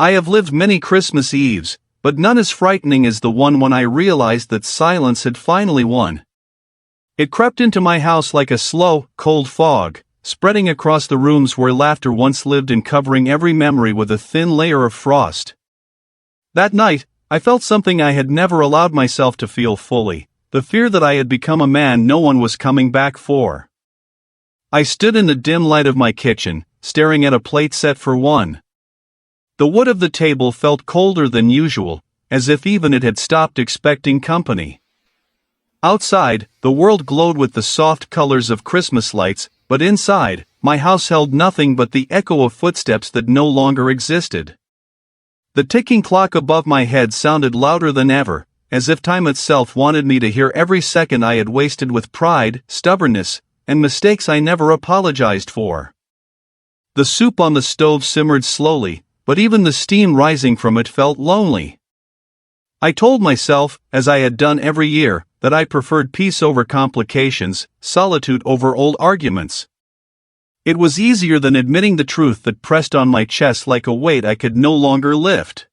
I have lived many Christmas Eves, but none as frightening as the one when I realized that silence had finally won. It crept into my house like a slow, cold fog, spreading across the rooms where laughter once lived and covering every memory with a thin layer of frost. That night, I felt something I had never allowed myself to feel fully, the fear that I had become a man no one was coming back for. I stood in the dim light of my kitchen, staring at a plate set for one. The wood of the table felt colder than usual, as if even it had stopped expecting company. Outside, the world glowed with the soft colors of Christmas lights, but inside, my house held nothing but the echo of footsteps that no longer existed. The ticking clock above my head sounded louder than ever, as if time itself wanted me to hear every second I had wasted with pride, stubbornness, and mistakes I never apologized for. The soup on the stove simmered slowly, but even the steam rising from it felt lonely. I told myself, as I had done every year, that I preferred peace over complications, solitude over old arguments. It was easier than admitting the truth that pressed on my chest like a weight I could no longer lift.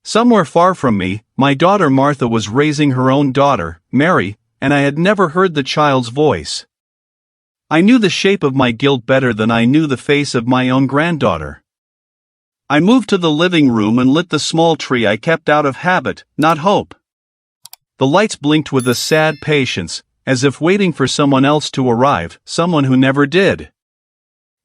Somewhere far from me, my daughter Martha was raising her own daughter, Mary, and I had never heard the child's voice. I knew the shape of my guilt better than I knew the face of my own granddaughter. I moved to the living room and lit the small tree I kept out of habit, not hope. The lights blinked with a sad patience, as if waiting for someone else to arrive, someone who never did.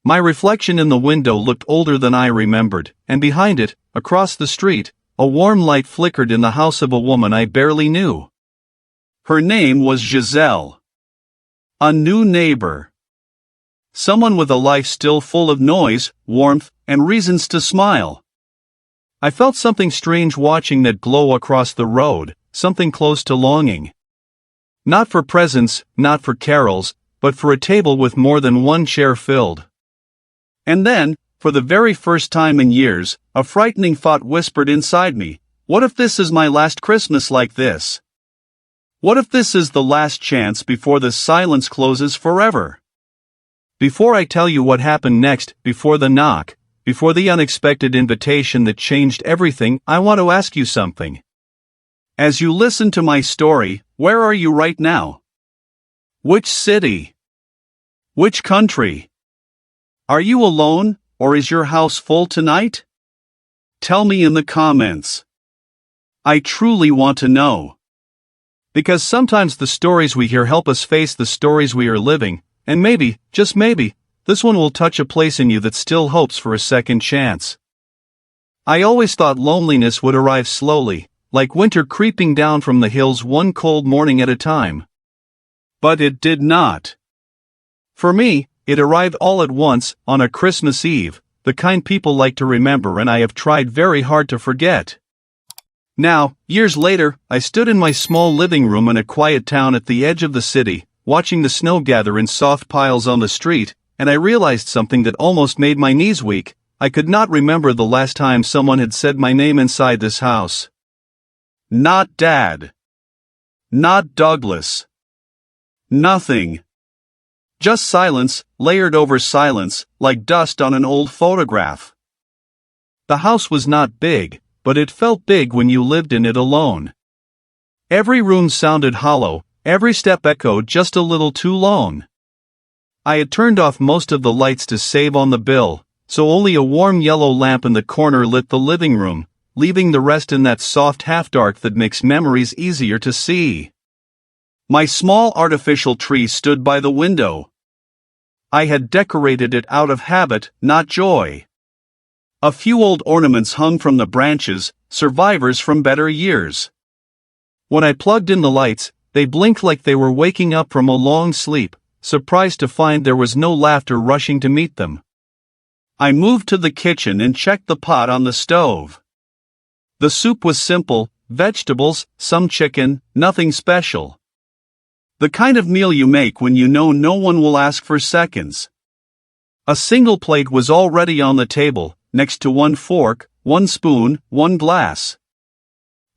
My reflection in the window looked older than I remembered, and behind it, across the street, a warm light flickered in the house of a woman I barely knew. Her name was Giselle. A new neighbor. Someone with a life still full of noise, warmth, and reasons to smile. I felt something strange watching that glow across the road, something close to longing. Not for presents, not for carols, but for a table with more than one chair filled. And then, for the very first time in years, a frightening thought whispered inside me, what if this is my last Christmas like this? What if this is the last chance before the silence closes forever? Before I tell you what happened next, before the knock, before the unexpected invitation that changed everything, I want to ask you something. As you listen to my story, where are you right now? Which city? Which country? Are you alone, or is your house full tonight? Tell me in the comments. I truly want to know. Because sometimes the stories we hear help us face the stories we are living, and maybe, just maybe, this one will touch a place in you that still hopes for a second chance. I always thought loneliness would arrive slowly, like winter creeping down from the hills one cold morning at a time. But it did not. For me, it arrived all at once, on a Christmas Eve, the kind people like to remember and I have tried very hard to forget. Now, years later, I stood in my small living room in a quiet town at the edge of the city, watching the snow gather in soft piles on the street, and I realized something that almost made my knees weak. I could not remember the last time someone had said my name inside this house. Not Dad. Not Douglas. Nothing. Just silence, layered over silence, like dust on an old photograph. The house was not big, but it felt big when you lived in it alone. Every room sounded hollow, every step echoed just a little too long. I had turned off most of the lights to save on the bill, so only a warm yellow lamp in the corner lit the living room, leaving the rest in that soft half-dark that makes memories easier to see. My small artificial tree stood by the window. I had decorated it out of habit, not joy. A few old ornaments hung from the branches, survivors from better years. When I plugged in the lights, they blinked like they were waking up from a long sleep, surprised to find there was no laughter rushing to meet them. I moved to the kitchen and checked the pot on the stove. The soup was simple, vegetables, some chicken, nothing special. The kind of meal you make when you know no one will ask for seconds. A single plate was already on the table, next to one fork, one spoon, one glass.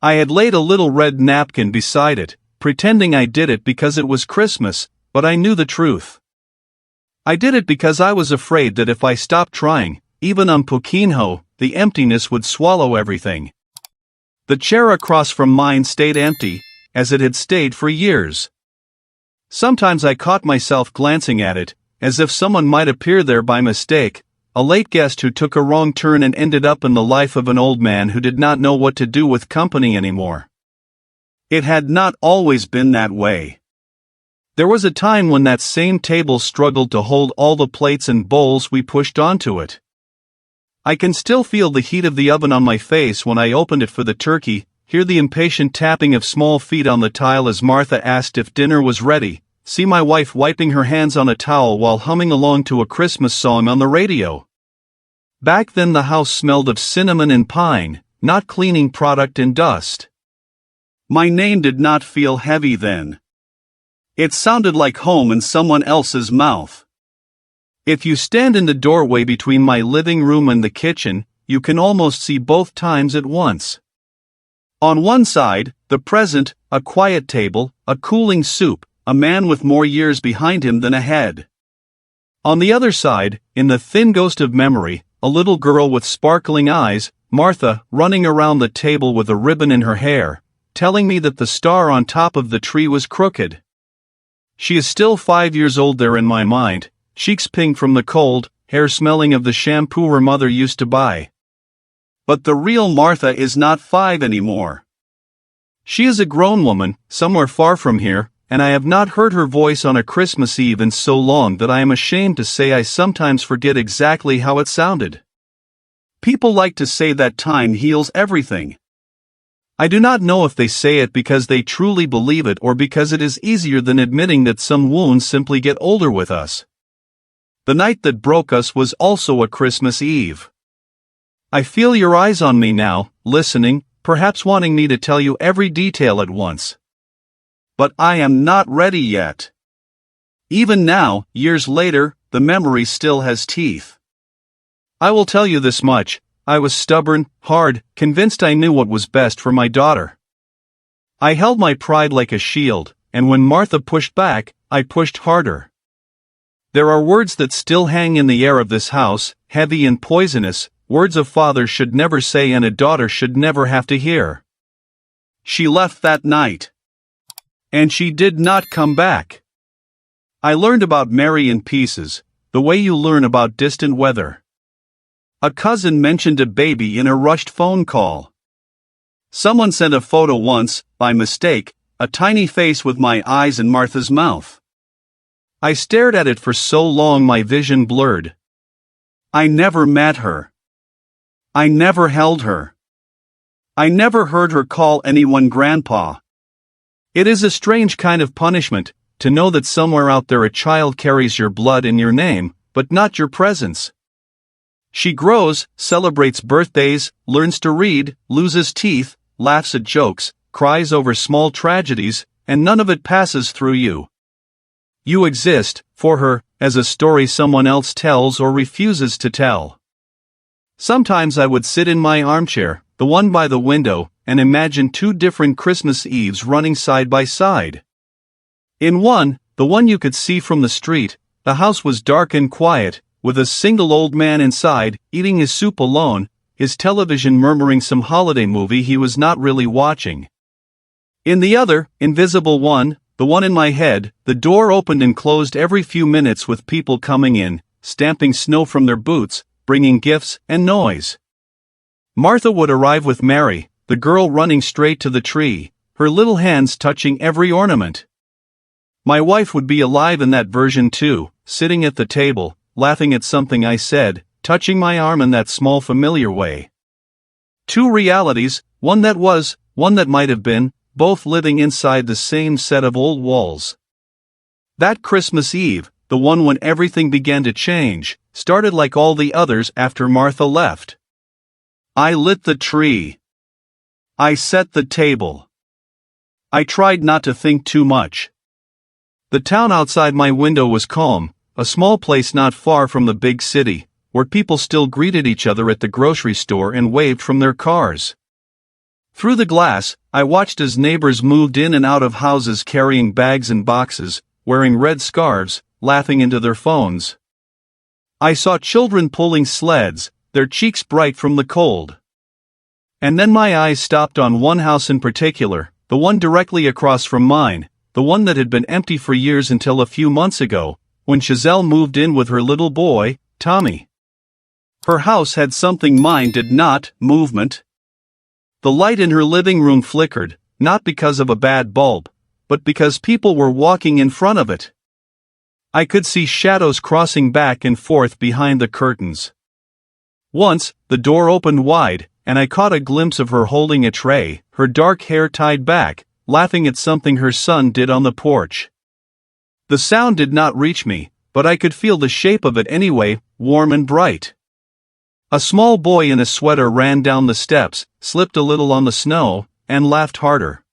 I had laid a little red napkin beside it, pretending I did it because it was Christmas, but I knew the truth. I did it because I was afraid that if I stopped trying, even un poquito, the emptiness would swallow everything. The chair across from mine stayed empty, as it had stayed for years. Sometimes I caught myself glancing at it, as if someone might appear there by mistake, a late guest who took a wrong turn and ended up in the life of an old man who did not know what to do with company anymore. It had not always been that way. There was a time when that same table struggled to hold all the plates and bowls we pushed onto it. I can still feel the heat of the oven on my face when I opened it for the turkey, hear the impatient tapping of small feet on the tile as Martha asked if dinner was ready, see my wife wiping her hands on a towel while humming along to a Christmas song on the radio. Back then the house smelled of cinnamon and pine, not cleaning product and dust. My name did not feel heavy then. It sounded like home in someone else's mouth. If you stand in the doorway between my living room and the kitchen, you can almost see both times at once. On one side, the present, a quiet table, a cooling soup, a man with more years behind him than ahead. On the other side, in the thin ghost of memory, a little girl with sparkling eyes, Martha, running around the table with a ribbon in her hair, telling me that the star on top of the tree was crooked. She is still 5 years old there in my mind, cheeks pink from the cold, hair smelling of the shampoo her mother used to buy. But the real Martha is not 5 anymore. She is a grown woman, somewhere far from here, and I have not heard her voice on a Christmas Eve in so long that I am ashamed to say I sometimes forget exactly how it sounded. People like to say that time heals everything. I do not know if they say it because they truly believe it or because it is easier than admitting that some wounds simply get older with us. The night that broke us was also a Christmas Eve. I feel your eyes on me now, listening, perhaps wanting me to tell you every detail at once. But I am not ready yet. Even now, years later, the memory still has teeth. I will tell you this much, I was stubborn, hard, convinced I knew what was best for my daughter. I held my pride like a shield, and when Martha pushed back, I pushed harder. There are words that still hang in the air of this house, heavy and poisonous, words a father should never say and a daughter should never have to hear. She left that night. And she did not come back. I learned about Mary in pieces, the way you learn about distant weather. A cousin mentioned a baby in a rushed phone call. Someone sent a photo once, by mistake, a tiny face with my eyes and Martha's mouth. I stared at it for so long my vision blurred. I never met her. I never held her. I never heard her call anyone grandpa. It is a strange kind of punishment, to know that somewhere out there a child carries your blood in your name, but not your presence. She grows, celebrates birthdays, learns to read, loses teeth, laughs at jokes, cries over small tragedies, and none of it passes through you. You exist, for her, as a story someone else tells or refuses to tell. Sometimes I would sit in my armchair, the one by the window, and imagine 2 different Christmas Eves running side by side. In one, the one you could see from the street, the house was dark and quiet, with a single old man inside, eating his soup alone, his television murmuring some holiday movie he was not really watching. In the other, invisible one, the one in my head, the door opened and closed every few minutes with people coming in, stamping snow from their boots, bringing gifts and noise. Martha would arrive with Mary, the girl running straight to the tree, her little hands touching every ornament. My wife would be alive in that version too, sitting at the table, laughing at something I said, touching my arm in that small familiar way. 2 realities, one that was, one that might have been, both living inside the same set of old walls. That Christmas Eve, the one when everything began to change, started like all the others after Martha left. I lit the tree. I set the table. I tried not to think too much. The town outside my window was calm, a small place not far from the big city, where people still greeted each other at the grocery store and waved from their cars. Through the glass, I watched as neighbors moved in and out of houses carrying bags and boxes, wearing red scarves, laughing into their phones. I saw children pulling sleds, their cheeks bright from the cold. And then my eyes stopped on one house in particular, the one directly across from mine, the one that had been empty for years until a few months ago, when Giselle moved in with her little boy, Tommy. Her house had something mine did not: movement. The light in her living room flickered, not because of a bad bulb, but because people were walking in front of it. I could see shadows crossing back and forth behind the curtains. Once, the door opened wide, and I caught a glimpse of her holding a tray, her dark hair tied back, laughing at something her son did on the porch. The sound did not reach me, but I could feel the shape of it anyway, warm and bright. A small boy in a sweater ran down the steps, slipped a little on the snow, and laughed harder.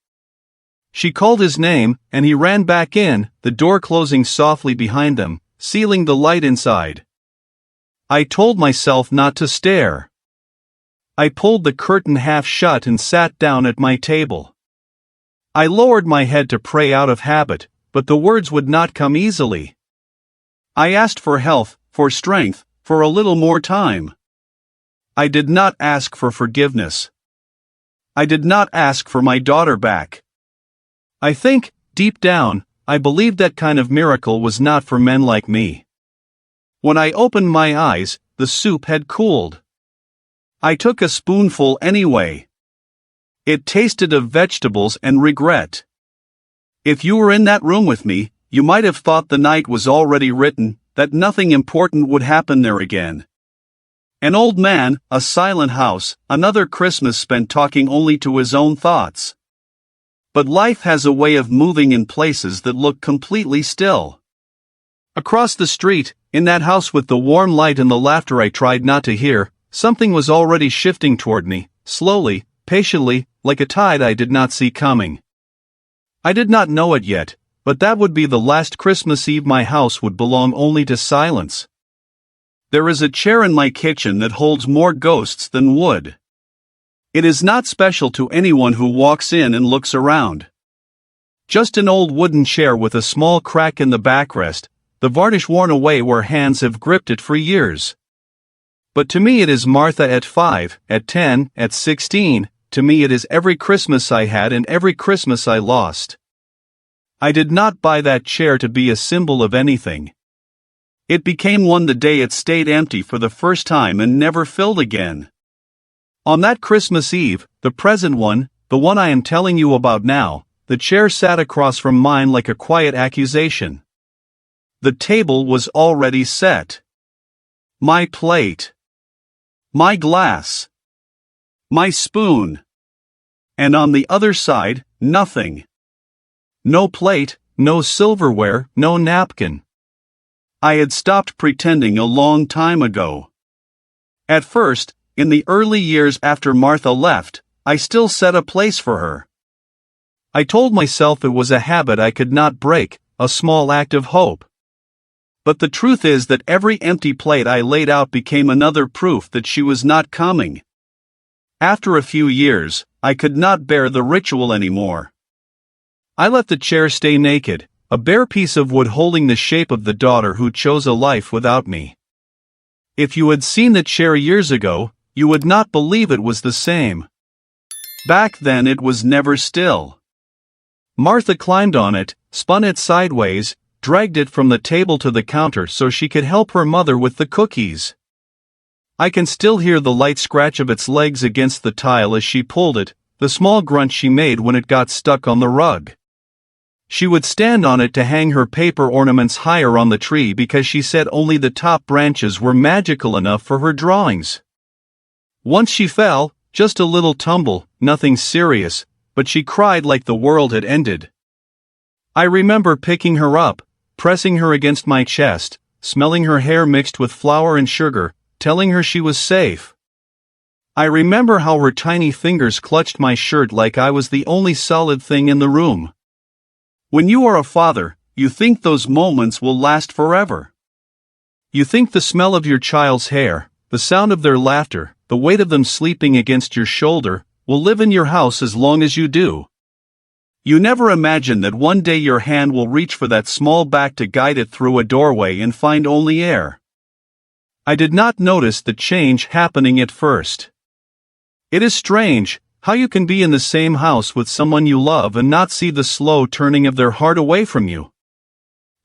She called his name, and he ran back in, the door closing softly behind them, sealing the light inside. I told myself not to stare. I pulled the curtain half shut and sat down at my table. I lowered my head to pray out of habit, but the words would not come easily. I asked for health, for strength, for a little more time. I did not ask for forgiveness. I did not ask for my daughter back. I think, deep down, I believed that kind of miracle was not for men like me. When I opened my eyes, the soup had cooled. I took a spoonful anyway. It tasted of vegetables and regret. If you were in that room with me, you might have thought the night was already written, that nothing important would happen there again. An old man, a silent house, another Christmas spent talking only to his own thoughts. But life has a way of moving in places that look completely still. Across the street, in that house with the warm light and the laughter I tried not to hear, something was already shifting toward me, slowly, patiently, like a tide I did not see coming. I did not know it yet, but that would be the last Christmas Eve my house would belong only to silence. There is a chair in my kitchen that holds more ghosts than wood. It is not special to anyone who walks in and looks around. Just an old wooden chair with a small crack in the backrest, the varnish worn away where hands have gripped it for years. But to me it is Martha at 5, at 10, at 16, to me it is every Christmas I had and every Christmas I lost. I did not buy that chair to be a symbol of anything. It became one the day it stayed empty for the first time and never filled again. On that Christmas Eve, the present one, the one I am telling you about now, the chair sat across from mine like a quiet accusation. The table was already set. My plate. My glass. My spoon. And on the other side, nothing. No plate, no silverware, no napkin. I had stopped pretending a long time ago. At first, in the early years after Martha left, I still set a place for her. I told myself it was a habit I could not break, a small act of hope. But the truth is that every empty plate I laid out became another proof that she was not coming. After a few years, I could not bear the ritual anymore. I let the chair stay naked, a bare piece of wood holding the shape of the daughter who chose a life without me. If you had seen the chair years ago, you would not believe it was the same. Back then it was never still. Martha climbed on it, spun it sideways, dragged it from the table to the counter so she could help her mother with the cookies. I can still hear the light scratch of its legs against the tile as she pulled it, the small grunt she made when it got stuck on the rug. She would stand on it to hang her paper ornaments higher on the tree because she said only the top branches were magical enough for her drawings. Once she fell, just a little tumble, nothing serious, but she cried like the world had ended. I remember picking her up, pressing her against my chest, smelling her hair mixed with flour and sugar, telling her she was safe. I remember how her tiny fingers clutched my shirt like I was the only solid thing in the room. When you are a father, you think those moments will last forever. You think the smell of your child's hair, the sound of their laughter, the weight of them sleeping against your shoulder, will live in your house as long as you do. You never imagine that one day your hand will reach for that small back to guide it through a doorway and find only air. I did not notice the change happening at first. It is strange how you can be in the same house with someone you love and not see the slow turning of their heart away from you.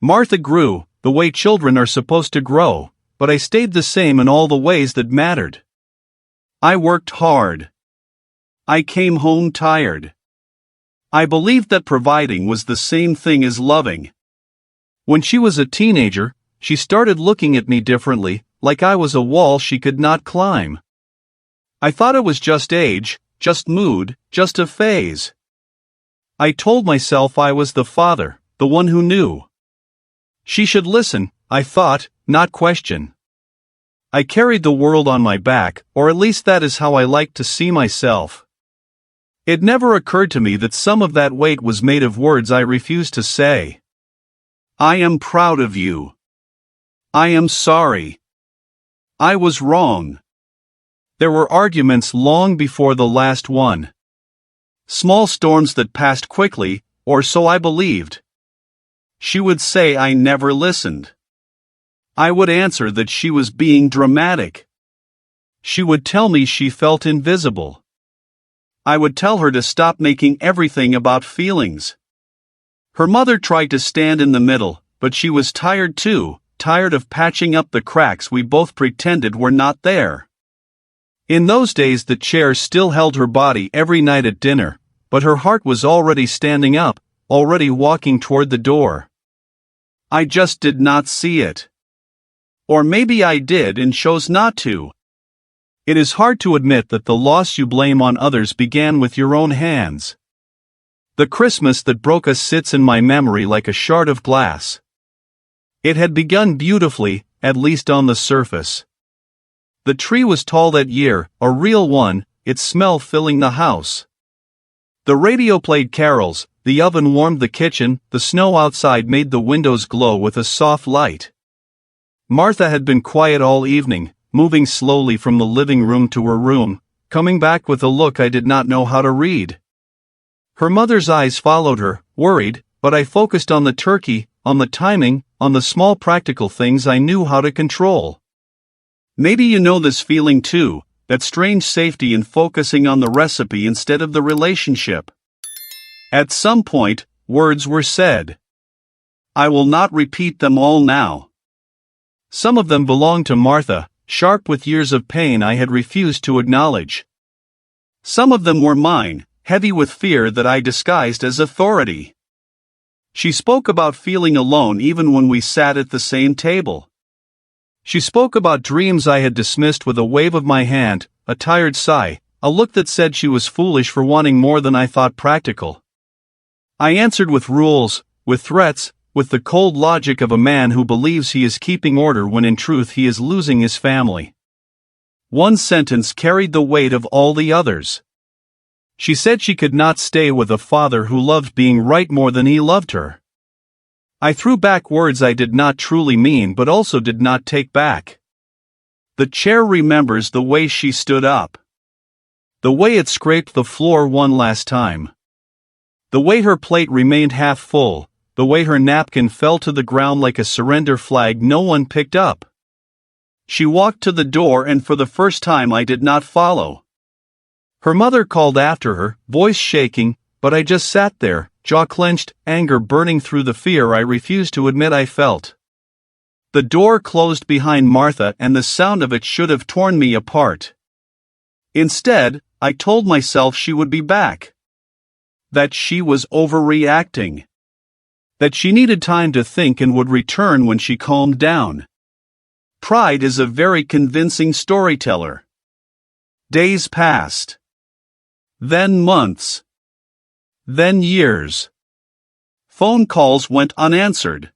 Martha grew, the way children are supposed to grow, but I stayed the same in all the ways that mattered. I worked hard. I came home tired. I believed that providing was the same thing as loving. When she was a teenager, she started looking at me differently, like I was a wall she could not climb. I thought it was just age, just mood, just a phase. I told myself I was the father, the one who knew. She should listen, I thought, not question. I carried the world on my back, or at least that is how I liked to see myself. It never occurred to me that some of that weight was made of words I refused to say. I am proud of you. I am sorry. I was wrong. There were arguments long before the last one. Small storms that passed quickly, or so I believed. She would say I never listened. I would answer that she was being dramatic. She would tell me she felt invisible. I would tell her to stop making everything about feelings. Her mother tried to stand in the middle, but she was tired too, tired of patching up the cracks we both pretended were not there. In those days the chair still held her body every night at dinner, but her heart was already standing up, already walking toward the door. I just did not see it. Or maybe I did and chose not to. It is hard to admit that the loss you blame on others began with your own hands. The Christmas that broke us sits in my memory like a shard of glass. It had begun beautifully, at least on the surface. The tree was tall that year, a real one, its smell filling the house. The radio played carols, the oven warmed the kitchen, the snow outside made the windows glow with a soft light. Martha had been quiet all evening, moving slowly from the living room to her room, coming back with a look I did not know how to read. Her mother's eyes followed her, worried, but I focused on the turkey, on the timing, on the small practical things I knew how to control. Maybe you know this feeling too, that strange safety in focusing on the recipe instead of the relationship. At some point, words were said. I will not repeat them all now. Some of them belonged to Martha, sharp with years of pain I had refused to acknowledge. Some of them were mine, heavy with fear that I disguised as authority. She spoke about feeling alone even when we sat at the same table. She spoke about dreams I had dismissed with a wave of my hand, a tired sigh, a look that said she was foolish for wanting more than I thought practical. I answered with rules, with threats, with the cold logic of a man who believes he is keeping order when in truth he is losing his family. One sentence carried the weight of all the others. She said she could not stay with a father who loved being right more than he loved her. I threw back words I did not truly mean but also did not take back. The chair remembers the way she stood up. The way it scraped the floor one last time. The way her plate remained half full, the way her napkin fell to the ground like a surrender flag no one picked up. She walked to the door and for the first time I did not follow. Her mother called after her, voice shaking, but I just sat there, jaw clenched, anger burning through the fear I refused to admit I felt. The door closed behind Martha and the sound of it should have torn me apart. Instead, I told myself she would be back. That she was overreacting. That she needed time to think and would return when she calmed down. Pride is a very convincing storyteller. Days passed. Then months. Then years. Phone calls went unanswered.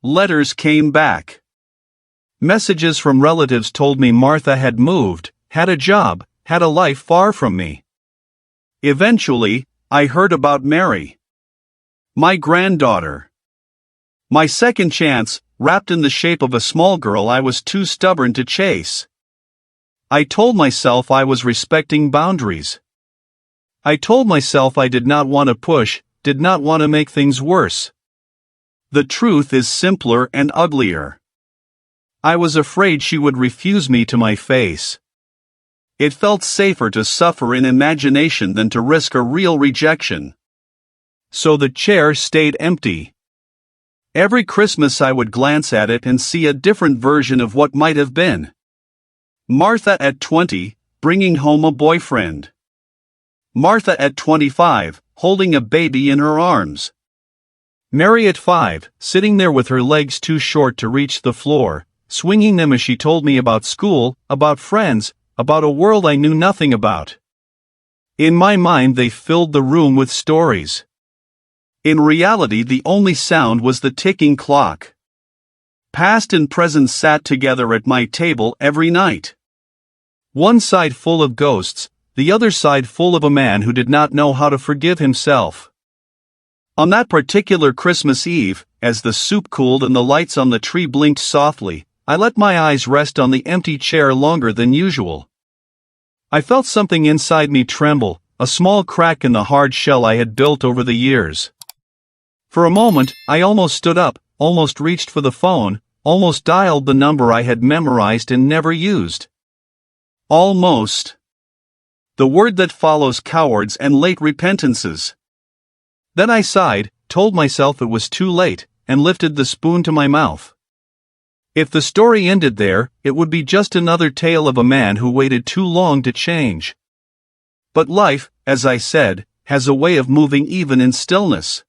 Letters came back. Messages from relatives told me Martha had moved, had a job, had a life far from me. Eventually, I heard about Mary. My granddaughter. My second chance, wrapped in the shape of a small girl I was too stubborn to chase. I told myself I was respecting boundaries. I told myself I did not want to push, did not want to make things worse. The truth is simpler and uglier. I was afraid she would refuse me to my face. It felt safer to suffer in imagination than to risk a real rejection. So the chair stayed empty. Every Christmas I would glance at it and see a different version of what might have been. Martha at 20, bringing home a boyfriend. Martha at 25, holding a baby in her arms. Mary at 5, sitting there with her legs too short to reach the floor, swinging them as she told me about school, about friends, about a world I knew nothing about. In my mind they filled the room with stories. In reality, the only sound was the ticking clock. Past and present sat together at my table every night. One side full of ghosts, the other side full of a man who did not know how to forgive himself. On that particular Christmas Eve, as the soup cooled and the lights on the tree blinked softly, I let my eyes rest on the empty chair longer than usual. I felt something inside me tremble, a small crack in the hard shell I had built over the years. For a moment, I almost stood up, almost reached for the phone, almost dialed the number I had memorized and never used. Almost. The word that follows cowards and late repentances. Then I sighed, told myself it was too late, and lifted the spoon to my mouth. If the story ended there, it would be just another tale of a man who waited too long to change. But life, as I said, has a way of moving even in stillness.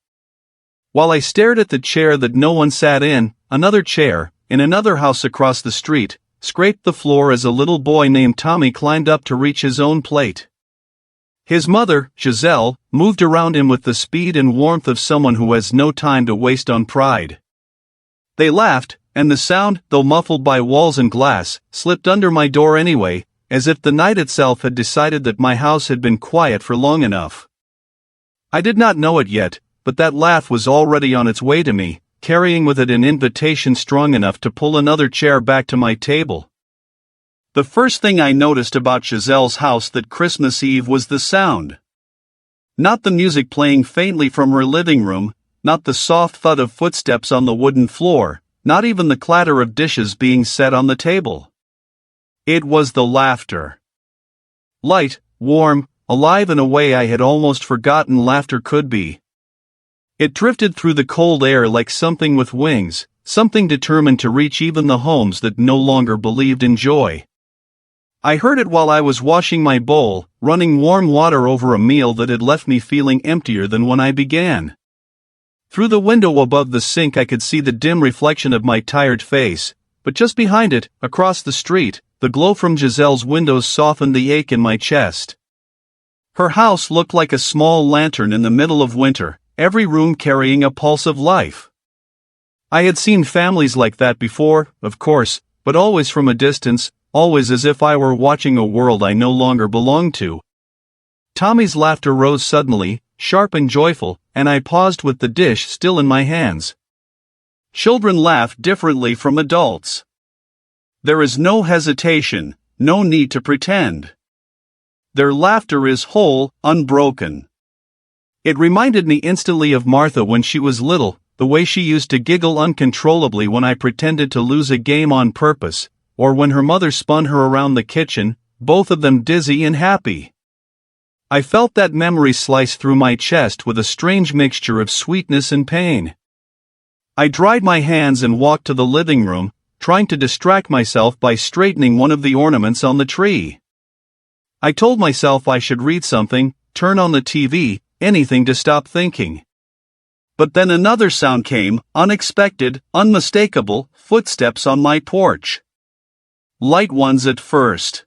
While I stared at the chair that no one sat in, another chair, in another house across the street, scraped the floor as a little boy named Tommy climbed up to reach his own plate. His mother, Giselle, moved around him with the speed and warmth of someone who has no time to waste on pride. They laughed, and the sound, though muffled by walls and glass, slipped under my door anyway, as if the night itself had decided that my house had been quiet for long enough. I did not know it yet, but that laugh was already on its way to me, carrying with it an invitation strong enough to pull another chair back to my table. The first thing I noticed about Giselle's house that Christmas Eve was the sound. Not the music playing faintly from her living room, not the soft thud of footsteps on the wooden floor, not even the clatter of dishes being set on the table. It was the laughter. Light, warm, alive in a way I had almost forgotten laughter could be. It drifted through the cold air like something with wings, something determined to reach even the homes that no longer believed in joy. I heard it while I was washing my bowl, running warm water over a meal that had left me feeling emptier than when I began. Through the window above the sink I could see the dim reflection of my tired face, but just behind it, across the street, the glow from Giselle's windows softened the ache in my chest. Her house looked like a small lantern in the middle of winter, every room carrying a pulse of life. I had seen families like that before, of course, but always from a distance, always as if I were watching a world I no longer belonged to. Tommy's laughter rose suddenly, sharp and joyful, and I paused with the dish still in my hands. Children laugh differently from adults. There is no hesitation, no need to pretend. Their laughter is whole, unbroken. It reminded me instantly of Martha when she was little, the way she used to giggle uncontrollably when I pretended to lose a game on purpose, or when her mother spun her around the kitchen, both of them dizzy and happy. I felt that memory slice through my chest with a strange mixture of sweetness and pain. I dried my hands and walked to the living room, trying to distract myself by straightening one of the ornaments on the tree. I told myself I should read something, turn on the TV, anything to stop thinking. But then another sound came, unexpected, unmistakable, footsteps on my porch. Light ones at first.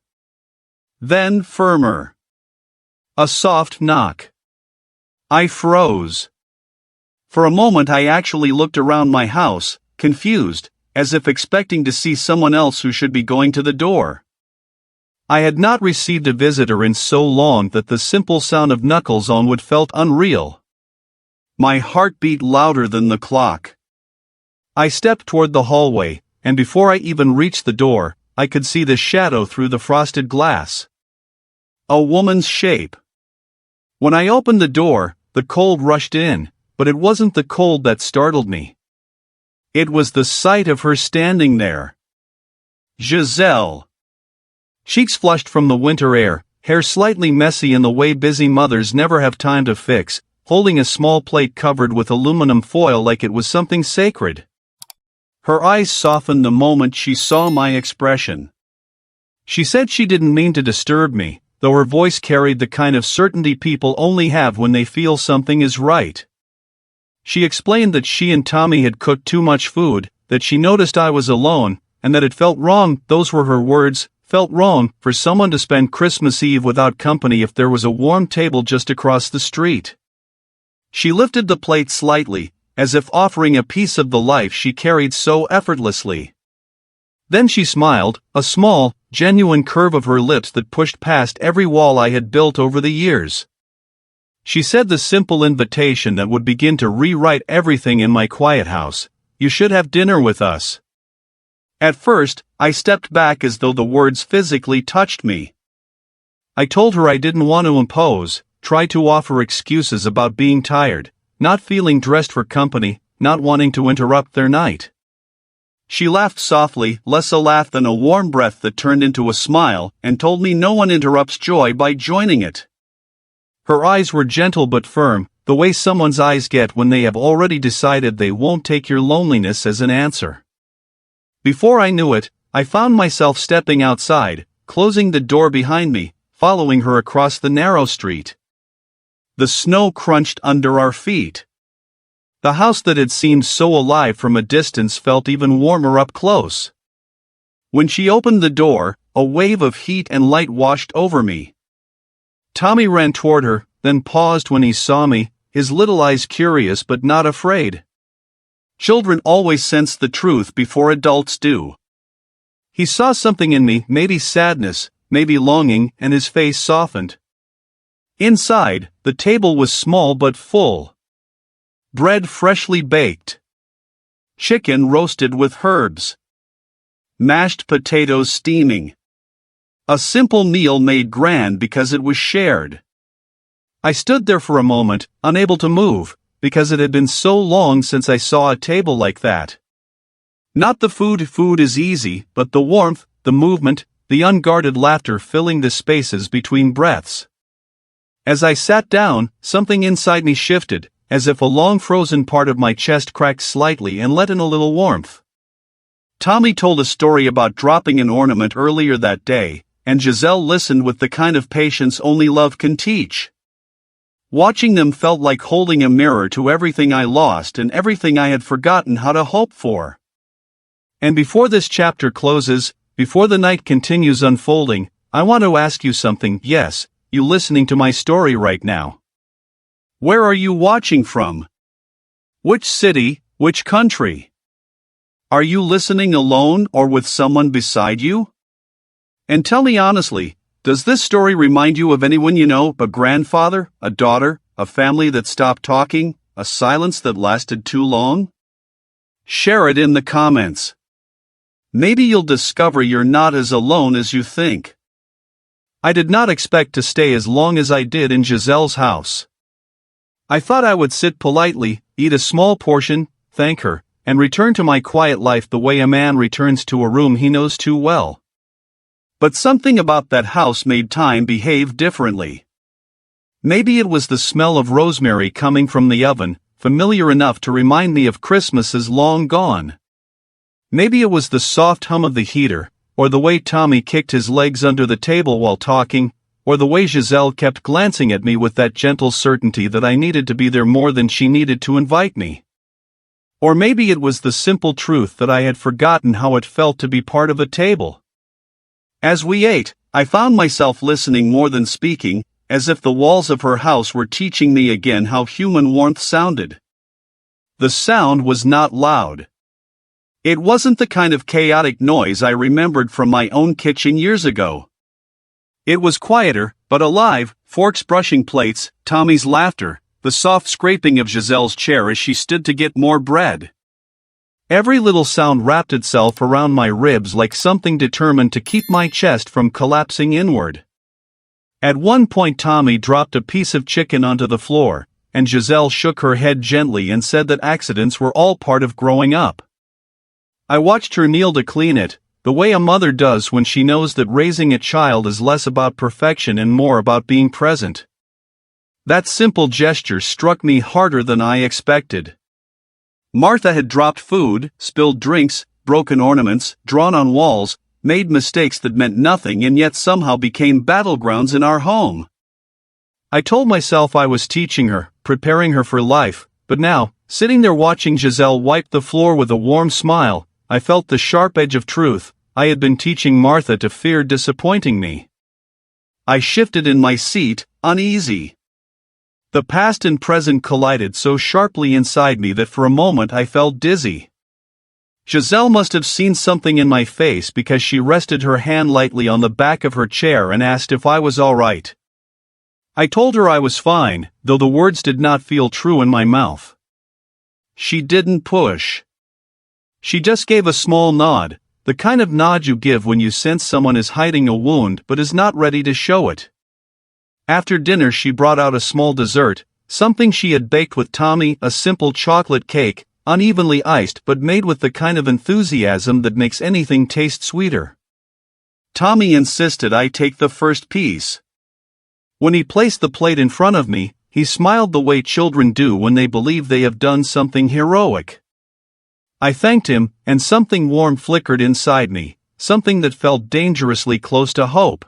Then firmer. A soft knock. I froze. For a moment I actually looked around my house, confused, as if expecting to see someone else who should be going to the door. I had not received a visitor in so long that the simple sound of knuckles on wood felt unreal. My heart beat louder than the clock. I stepped toward the hallway, and before I even reached the door, I could see the shadow through the frosted glass. A woman's shape. When I opened the door, the cold rushed in, but it wasn't the cold that startled me. It was the sight of her standing there. Giselle. Cheeks flushed from the winter air, hair slightly messy in the way busy mothers never have time to fix, holding a small plate covered with aluminum foil like it was something sacred. Her eyes softened the moment she saw my expression. She said she didn't mean to disturb me, though her voice carried the kind of certainty people only have when they feel something is right. She explained that she and Tommy had cooked too much food, that she noticed I was alone, and that it felt wrong, those were her words, felt wrong, for someone to spend Christmas Eve without company if there was a warm table just across the street. She lifted the plate slightly, as if offering a piece of the life she carried so effortlessly. Then she smiled, a small, genuine curve of her lips that pushed past every wall I had built over the years. She said the simple invitation that would begin to rewrite everything in my quiet house: "You should have dinner with us." At first, I stepped back as though the words physically touched me. I told her I didn't want to impose, try to offer excuses about being tired, not feeling dressed for company, not wanting to interrupt their night. She laughed softly, less a laugh than a warm breath that turned into a smile, and told me no one interrupts joy by joining it. Her eyes were gentle but firm, the way someone's eyes get when they have already decided they won't take your loneliness as an answer. Before I knew it, I found myself stepping outside, closing the door behind me, following her across the narrow street. The snow crunched under our feet. The house that had seemed so alive from a distance felt even warmer up close. When she opened the door, a wave of heat and light washed over me. Tommy ran toward her, then paused when he saw me, his little eyes curious but not afraid. Children always sense the truth before adults do. He saw something in me, maybe sadness, maybe longing, and his face softened. Inside, the table was small but full. Bread freshly baked. Chicken roasted with herbs. Mashed potatoes steaming. A simple meal made grand because it was shared. I stood there for a moment, unable to move, because it had been so long since I saw a table like that. Not the food is easy, but the warmth, the movement, the unguarded laughter filling the spaces between breaths. As I sat down, something inside me shifted, as if a long frozen part of my chest cracked slightly and let in a little warmth. Tommy told a story about dropping an ornament earlier that day, and Giselle listened with the kind of patience only love can teach. Watching them felt like holding a mirror to everything I lost and everything I had forgotten how to hope for. And before this chapter closes, before the night continues unfolding, I want to ask you something. Yes, you listening to my story right now. Where are you watching from? Which city, which country? Are you listening alone or with someone beside you? And tell me honestly, does this story remind you of anyone you know, a grandfather, a daughter, a family that stopped talking, a silence that lasted too long? Share it in the comments. Maybe you'll discover you're not as alone as you think. I did not expect to stay as long as I did in Giselle's house. I thought I would sit politely, eat a small portion, thank her, and return to my quiet life the way a man returns to a room he knows too well. But something about that house made time behave differently. Maybe it was the smell of rosemary coming from the oven, familiar enough to remind me of Christmases long gone. Maybe it was the soft hum of the heater, or the way Tommy kicked his legs under the table while talking, or the way Giselle kept glancing at me with that gentle certainty that I needed to be there more than she needed to invite me. Or maybe it was the simple truth that I had forgotten how it felt to be part of a table. As we ate, I found myself listening more than speaking, as if the walls of her house were teaching me again how human warmth sounded. The sound was not loud. It wasn't the kind of chaotic noise I remembered from my own kitchen years ago. It was quieter, but alive, forks brushing plates, Tommy's laughter, the soft scraping of Giselle's chair as she stood to get more bread. Every little sound wrapped itself around my ribs like something determined to keep my chest from collapsing inward. At one point Tommy dropped a piece of chicken onto the floor, and Giselle shook her head gently and said that accidents were all part of growing up. I watched her kneel to clean it, the way a mother does when she knows that raising a child is less about perfection and more about being present. That simple gesture struck me harder than I expected. Martha had dropped food, spilled drinks, broken ornaments, drawn on walls, made mistakes that meant nothing and yet somehow became battlegrounds in our home. I told myself I was teaching her, preparing her for life, but now, sitting there watching Giselle wipe the floor with a warm smile, I felt the sharp edge of truth. I had been teaching Martha to fear disappointing me. I shifted in my seat, uneasy. The past and present collided so sharply inside me that for a moment I felt dizzy. Giselle must have seen something in my face because she rested her hand lightly on the back of her chair and asked if I was all right. I told her I was fine, though the words did not feel true in my mouth. She didn't push. She just gave a small nod, the kind of nod you give when you sense someone is hiding a wound but is not ready to show it. After dinner she brought out a small dessert, something she had baked with Tommy, a simple chocolate cake, unevenly iced but made with the kind of enthusiasm that makes anything taste sweeter. Tommy insisted I take the first piece. When he placed the plate in front of me, he smiled the way children do when they believe they have done something heroic. I thanked him, and something warm flickered inside me, something that felt dangerously close to hope.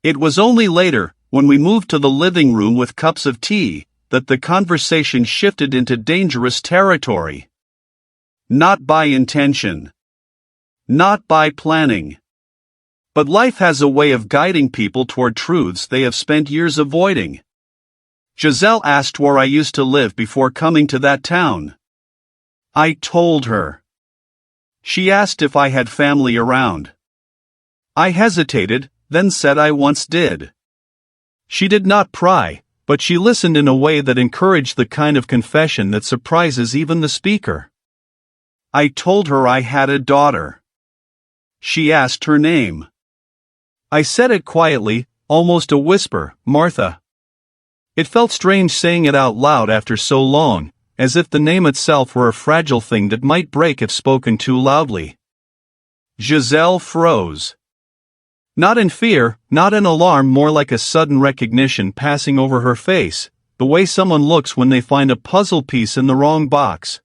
It was only later, when we moved to the living room with cups of tea, that the conversation shifted into dangerous territory. Not by intention. Not by planning. But life has a way of guiding people toward truths they have spent years avoiding. Giselle asked where I used to live before coming to that town. I told her. She asked if I had family around. I hesitated, then said I once did. She did not pry, but she listened in a way that encouraged the kind of confession that surprises even the speaker. I told her I had a daughter. She asked her name. I said it quietly, almost a whisper, Martha. It felt strange saying it out loud after so long, as if the name itself were a fragile thing that might break if spoken too loudly. Giselle froze. Not in fear, not in alarm, more like a sudden recognition passing over her face, the way someone looks when they find a puzzle piece in the wrong box.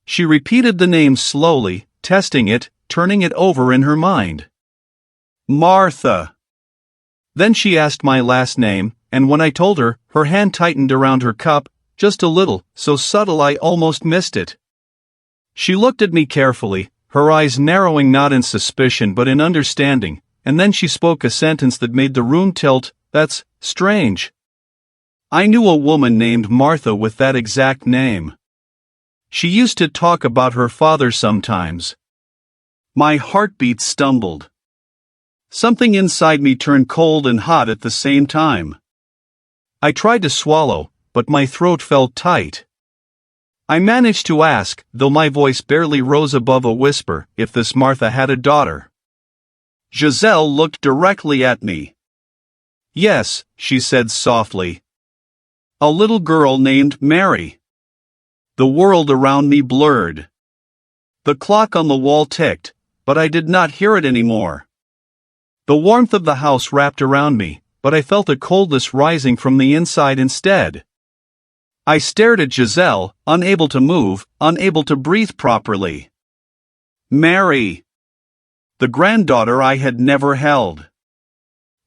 She repeated the name slowly, testing it, turning it over in her mind. Martha. Then she asked my last name, and when I told her, her hand tightened around her cup, just a little, so subtle I almost missed it. She looked at me carefully, her eyes narrowing not in suspicion but in understanding, and then she spoke a sentence that made the room tilt. That's strange. I knew a woman named Martha with that exact name. She used to talk about her father sometimes. My heartbeat stumbled. Something inside me turned cold and hot at the same time. I tried to swallow, but my throat felt tight. I managed to ask, though my voice barely rose above a whisper, if this Martha had a daughter. Giselle looked directly at me. Yes, she said softly. A little girl named Mary. The world around me blurred. The clock on the wall ticked, but I did not hear it anymore. The warmth of the house wrapped around me, but I felt a coldness rising from the inside instead. I stared at Giselle, unable to move, unable to breathe properly. Mary. The granddaughter I had never held.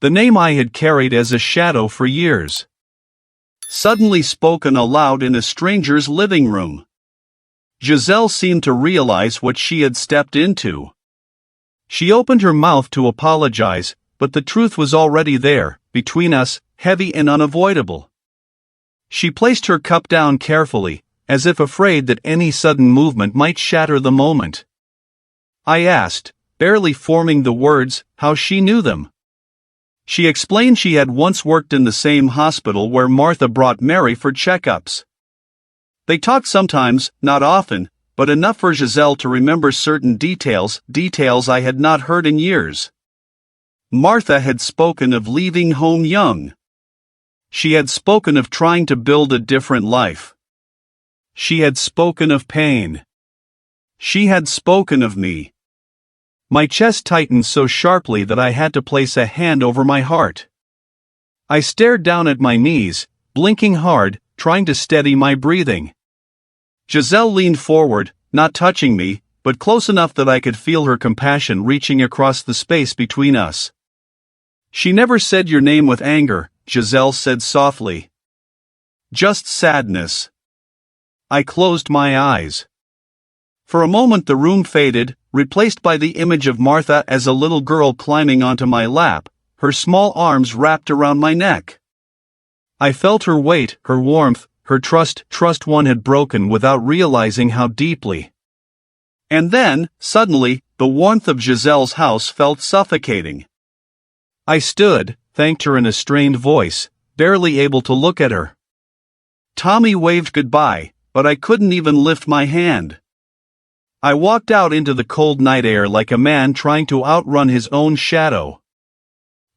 The name I had carried as a shadow for years. Suddenly spoken aloud in a stranger's living room. Giselle seemed to realize what she had stepped into. She opened her mouth to apologize, but the truth was already there, between us, heavy and unavoidable. She placed her cup down carefully, as if afraid that any sudden movement might shatter the moment. I asked, barely forming the words, how she knew them. She explained she had once worked in the same hospital where Martha brought Mary for checkups. They talked sometimes, not often, but enough for Giselle to remember certain details I had not heard in years. Martha had spoken of leaving home young. She had spoken of trying to build a different life. She had spoken of pain. She had spoken of me. My chest tightened so sharply that I had to place a hand over my heart. I stared down at my knees, blinking hard, trying to steady my breathing. Giselle leaned forward, not touching me, but close enough that I could feel her compassion reaching across the space between us. "She never said your name with anger," Giselle said softly. "Just sadness." I closed my eyes. For a moment the room faded, replaced by the image of Martha as a little girl climbing onto my lap, her small arms wrapped around my neck. I felt her weight, her warmth, her trust one had broken without realizing how deeply. And then, suddenly, the warmth of Giselle's house felt suffocating. I stood, thanked her in a strained voice, barely able to look at her. Tommy waved goodbye, but I couldn't even lift my hand. I walked out into the cold night air like a man trying to outrun his own shadow.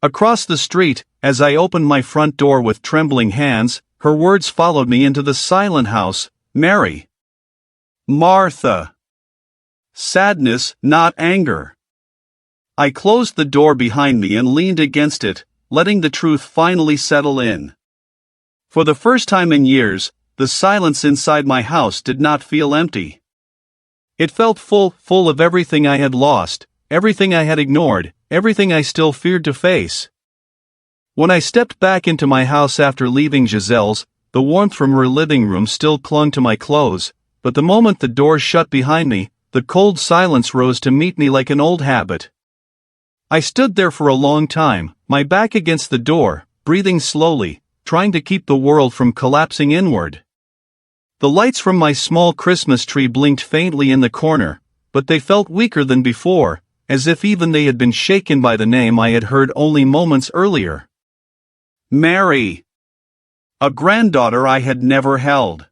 Across the street, as I opened my front door with trembling hands, her words followed me into the silent house. "Mary. Martha. Sadness, not anger." I closed the door behind me and leaned against it, letting the truth finally settle in. For the first time in years, the silence inside my house did not feel empty. It felt full of everything I had lost, everything I had ignored, everything I still feared to face. When I stepped back into my house after leaving Giselle's, the warmth from her living room still clung to my clothes, but the moment the door shut behind me, the cold silence rose to meet me like an old habit. I stood there for a long time, my back against the door, breathing slowly, trying to keep the world from collapsing inward. The lights from my small Christmas tree blinked faintly in the corner, but they felt weaker than before, as if even they had been shaken by the name I had heard only moments earlier. Mary. A granddaughter I had never held.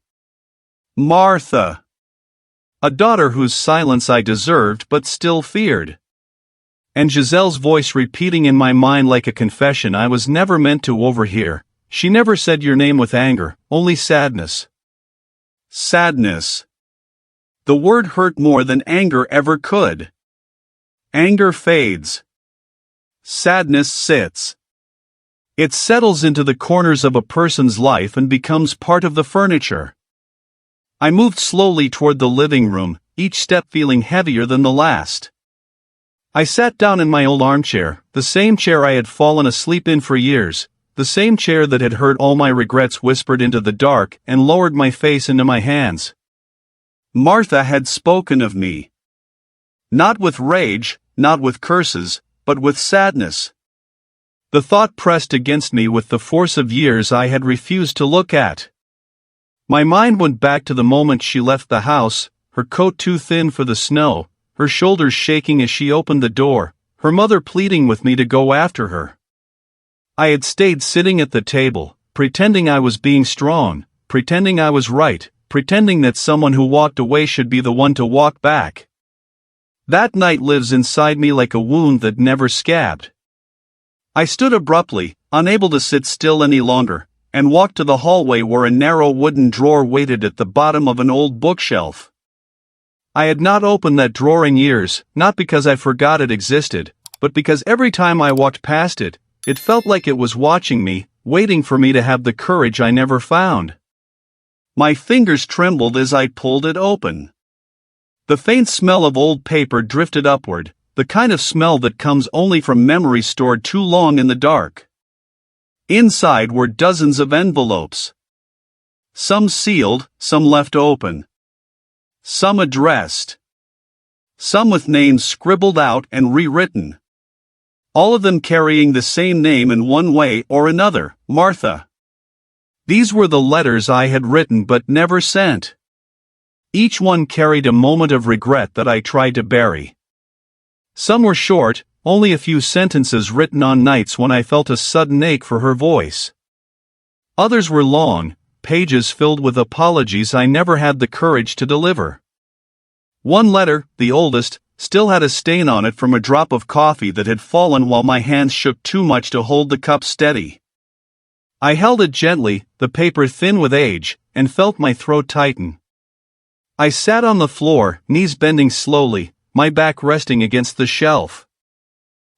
Martha. A daughter whose silence I deserved but still feared. And Giselle's voice repeating in my mind like a confession I was never meant to overhear. "She never said your name with anger, only sadness." Sadness. The word hurt more than anger ever could. Anger fades. Sadness sits. It settles into the corners of a person's life and becomes part of the furniture. I moved slowly toward the living room, each step feeling heavier than the last. I sat down in my old armchair, the same chair I had fallen asleep in for years, the same chair that had heard all my regrets whispered into the dark, and lowered my face into my hands. Martha had spoken of me. Not with rage, not with curses, but with sadness. The thought pressed against me with the force of years I had refused to look at. My mind went back to the moment she left the house, her coat too thin for the snow, her shoulders shaking as she opened the door, her mother pleading with me to go after her. I had stayed sitting at the table, pretending I was being strong, pretending I was right, pretending that someone who walked away should be the one to walk back. That night lives inside me like a wound that never scabbed. I stood abruptly, unable to sit still any longer, and walked to the hallway where a narrow wooden drawer waited at the bottom of an old bookshelf. I had not opened that drawer in years, not because I forgot it existed, but because every time I walked past it, it felt like it was watching me, waiting for me to have the courage I never found. My fingers trembled as I pulled it open. The faint smell of old paper drifted upward, the kind of smell that comes only from memories stored too long in the dark. Inside were dozens of envelopes. Some sealed, some left open. Some addressed. Some with names scribbled out and rewritten. All of them carrying the same name in one way or another, Martha. These were the letters I had written but never sent. Each one carried a moment of regret that I tried to bury. Some were short, only a few sentences written on nights when I felt a sudden ache for her voice. Others were long, pages filled with apologies I never had the courage to deliver. One letter, the oldest, still had a stain on it from a drop of coffee that had fallen while my hands shook too much to hold the cup steady. I held it gently, the paper thin with age, and felt my throat tighten. I sat on the floor, knees bending slowly, my back resting against the shelf.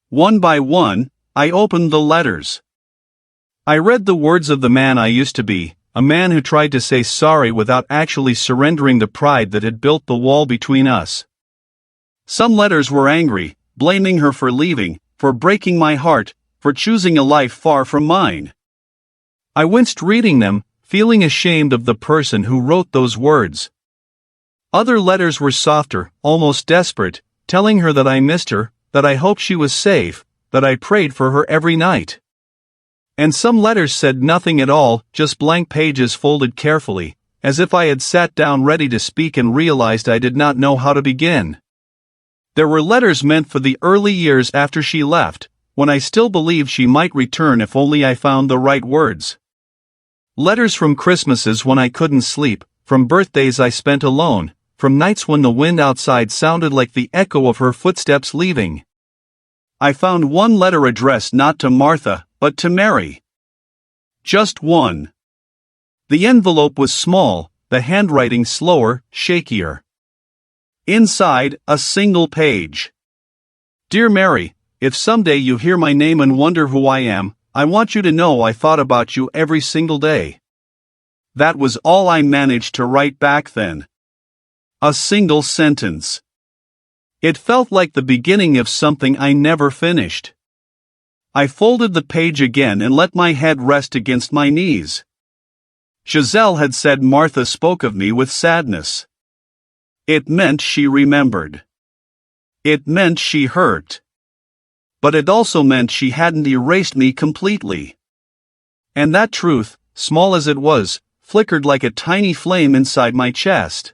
One by one, I opened the letters. I read the words of the man I used to be, a man who tried to say sorry without actually surrendering the pride that had built the wall between us. Some letters were angry, blaming her for leaving, for breaking my heart, for choosing a life far from mine. I winced reading them, feeling ashamed of the person who wrote those words. Other letters were softer, almost desperate, telling her that I missed her, that I hoped she was safe, that I prayed for her every night. And some letters said nothing at all, just blank pages folded carefully, as if I had sat down ready to speak and realized I did not know how to begin. There were letters meant for the early years after she left, when I still believed she might return if only I found the right words. Letters from Christmases when I couldn't sleep, from birthdays I spent alone, from nights when the wind outside sounded like the echo of her footsteps leaving. I found one letter addressed not to Martha, but to Mary. Just one. The envelope was small, the handwriting slower, shakier. Inside, a single page. Dear Mary, if someday you hear my name and wonder who I am, I want you to know I thought about you every single day. That was all I managed to write back then. A single sentence. It felt like the beginning of something I never finished. I folded the page again and let my head rest against my knees. Giselle had said Martha spoke of me with sadness. It meant she remembered. It meant she hurt. But it also meant she hadn't erased me completely. And that truth, small as it was, flickered like a tiny flame inside my chest.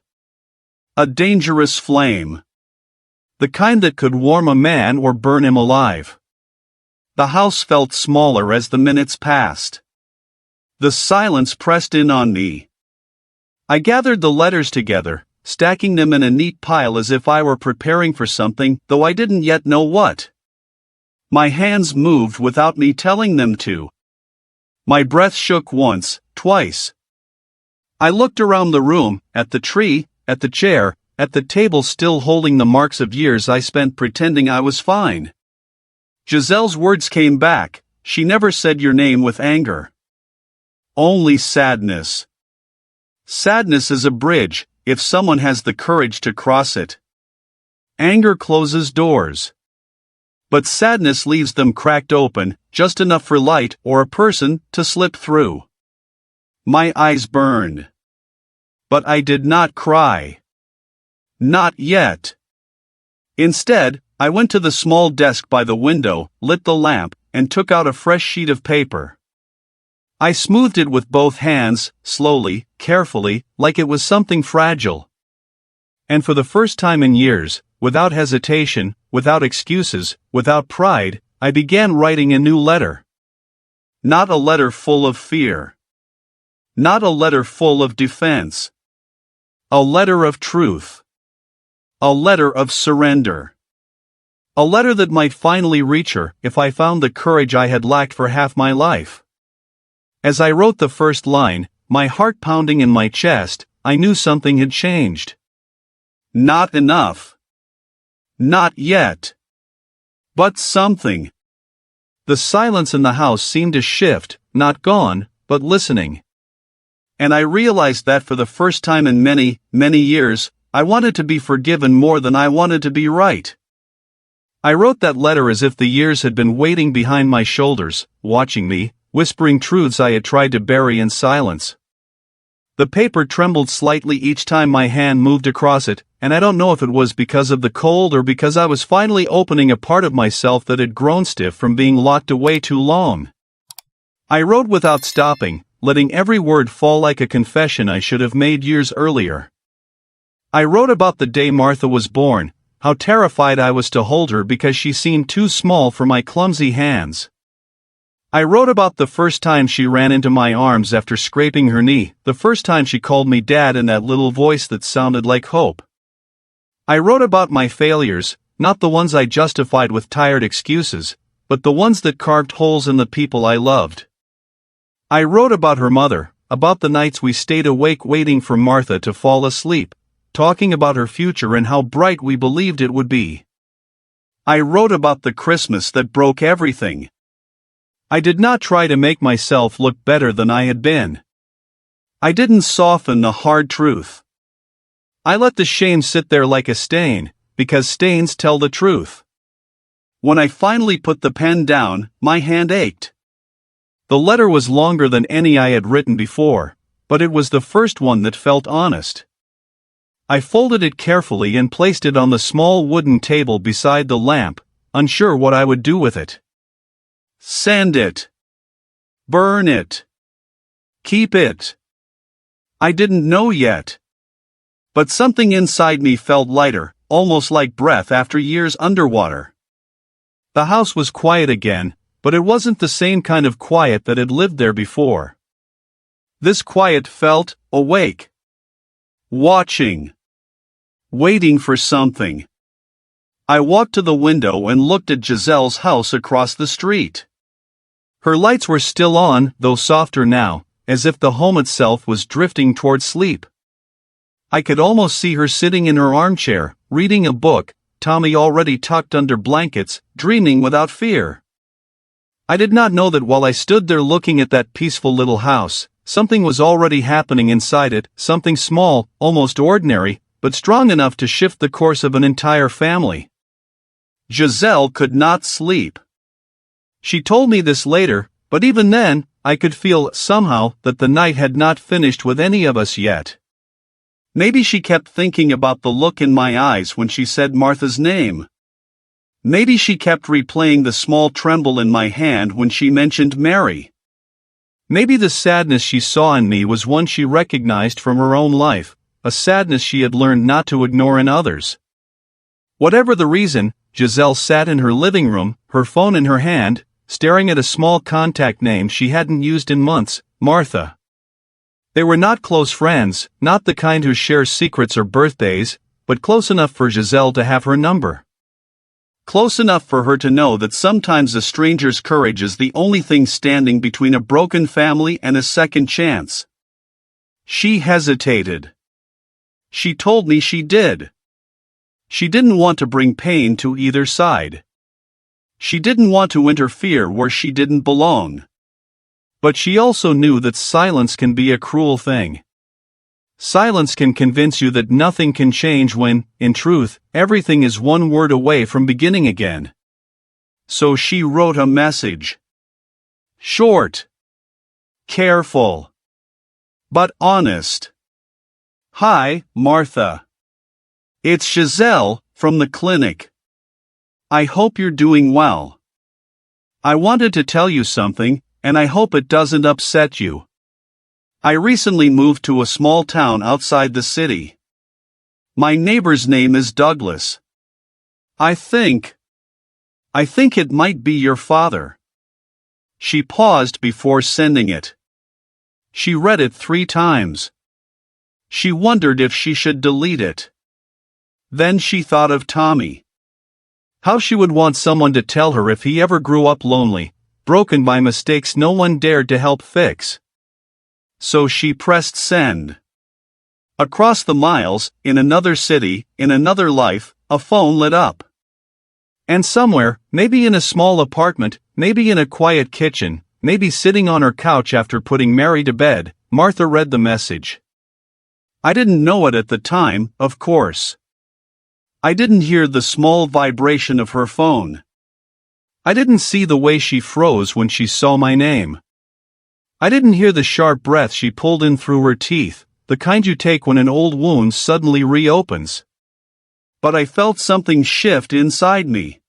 A dangerous flame. The kind that could warm a man or burn him alive. The house felt smaller as the minutes passed. The silence pressed in on me. I gathered the letters together, stacking them in a neat pile as if I were preparing for something, though I didn't yet know what. My hands moved without me telling them to. My breath shook once, twice. I looked around the room, at the tree, at the chair, at the table still holding the marks of years I spent pretending I was fine. Giselle's words came back. She never said your name with anger. Only sadness. Sadness is a bridge, if someone has the courage to cross it. Anger closes doors. But sadness leaves them cracked open, just enough for light or a person to slip through. My eyes burned. But I did not cry. Not yet. Instead, I went to the small desk by the window, lit the lamp, and took out a fresh sheet of paper. I smoothed it with both hands, slowly, carefully, like it was something fragile. And for the first time in years, without hesitation, without excuses, without pride, I began writing a new letter. Not a letter full of fear. Not a letter full of defense. A letter of truth. A letter of surrender. A letter that might finally reach her if I found the courage I had lacked for half my life. As I wrote the first line, my heart pounding in my chest, I knew something had changed. Not enough. Not yet. But something. The silence in the house seemed to shift, not gone, but listening. And I realized that for the first time in many, many years, I wanted to be forgiven more than I wanted to be right. I wrote that letter as if the years had been waiting behind my shoulders, watching me, whispering truths I had tried to bury in silence. The paper trembled slightly each time my hand moved across it, and I don't know if it was because of the cold or because I was finally opening a part of myself that had grown stiff from being locked away too long. I wrote without stopping, letting every word fall like a confession I should have made years earlier. I wrote about the day Martha was born, how terrified I was to hold her because she seemed too small for my clumsy hands. I wrote about the first time she ran into my arms after scraping her knee, the first time she called me Dad in that little voice that sounded like hope. I wrote about my failures, not the ones I justified with tired excuses, but the ones that carved holes in the people I loved. I wrote about her mother, about the nights we stayed awake waiting for Martha to fall asleep, talking about her future and how bright we believed it would be. I wrote about the Christmas that broke everything. I did not try to make myself look better than I had been. I didn't soften the hard truth. I let the shame sit there like a stain, because stains tell the truth. When I finally put the pen down, my hand ached. The letter was longer than any I had written before, but it was the first one that felt honest. I folded it carefully and placed it on the small wooden table beside the lamp, unsure what I would do with it. Send it. Burn it. Keep it. I didn't know yet. But something inside me felt lighter, almost like breath after years underwater. The house was quiet again, but it wasn't the same kind of quiet that had lived there before. This quiet felt awake. Watching. Waiting for something. I walked to the window and looked at Giselle's house across the street. Her lights were still on, though softer now, as if the home itself was drifting toward sleep. I could almost see her sitting in her armchair, reading a book, Tommy already tucked under blankets, dreaming without fear. I did not know that while I stood there looking at that peaceful little house, something was already happening inside it, something small, almost ordinary, but strong enough to shift the course of an entire family. Giselle could not sleep. She told me this later, but even then, I could feel, somehow, that the night had not finished with any of us yet. Maybe she kept thinking about the look in my eyes when she said Martha's name. Maybe she kept replaying the small tremble in my hand when she mentioned Mary. Maybe the sadness she saw in me was one she recognized from her own life, a sadness she had learned not to ignore in others. Whatever the reason, Giselle sat in her living room, her phone in her hand, staring at a small contact name she hadn't used in months, Martha. They were not close friends, not the kind who share secrets or birthdays, but close enough for Giselle to have her number. Close enough for her to know that sometimes a stranger's courage is the only thing standing between a broken family and a second chance. She hesitated. She told me she did. She didn't want to bring pain to either side. She didn't want to interfere where she didn't belong. But she also knew that silence can be a cruel thing. Silence can convince you that nothing can change when, in truth, everything is one word away from beginning again. So she wrote a message. Short. Careful. But honest. Hi, Martha. It's Giselle, from the clinic. I hope you're doing well. I wanted to tell you something, and I hope it doesn't upset you. I recently moved to a small town outside the city. My neighbor's name is Douglas. I think it might be your father. She paused before sending it. She read it 3 times. She wondered if she should delete it. Then she thought of Tommy. How she would want someone to tell her if he ever grew up lonely, broken by mistakes no one dared to help fix. So she pressed send. Across the miles, in another city, in another life, a phone lit up. And somewhere, maybe in a small apartment, maybe in a quiet kitchen, maybe sitting on her couch after putting Mary to bed, Martha read the message. I didn't know it at the time, of course. I didn't hear the small vibration of her phone. I didn't see the way she froze when she saw my name. I didn't hear the sharp breath she pulled in through her teeth, the kind you take when an old wound suddenly reopens. But I felt something shift inside me.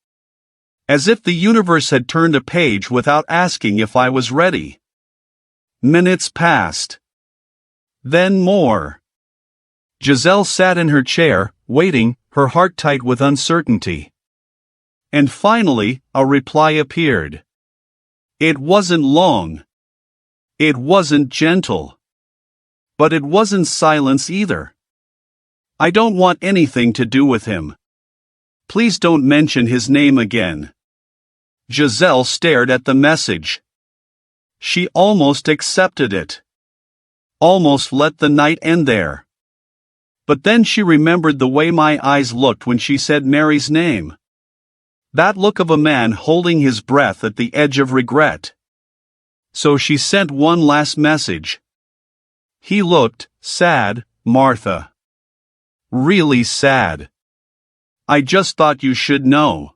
As if the universe had turned a page without asking if I was ready. Minutes passed. Then more. Giselle sat in her chair, waiting, her heart tight with uncertainty. And finally, a reply appeared. It wasn't long. It wasn't gentle. But it wasn't silence either. I don't want anything to do with him. Please don't mention his name again. Giselle stared at the message. She almost accepted it. Almost let the night end there. But then she remembered the way my eyes looked when she said Mary's name. That look of a man holding his breath at the edge of regret. So she sent one last message. He looked sad, Martha. Really sad. I just thought you should know.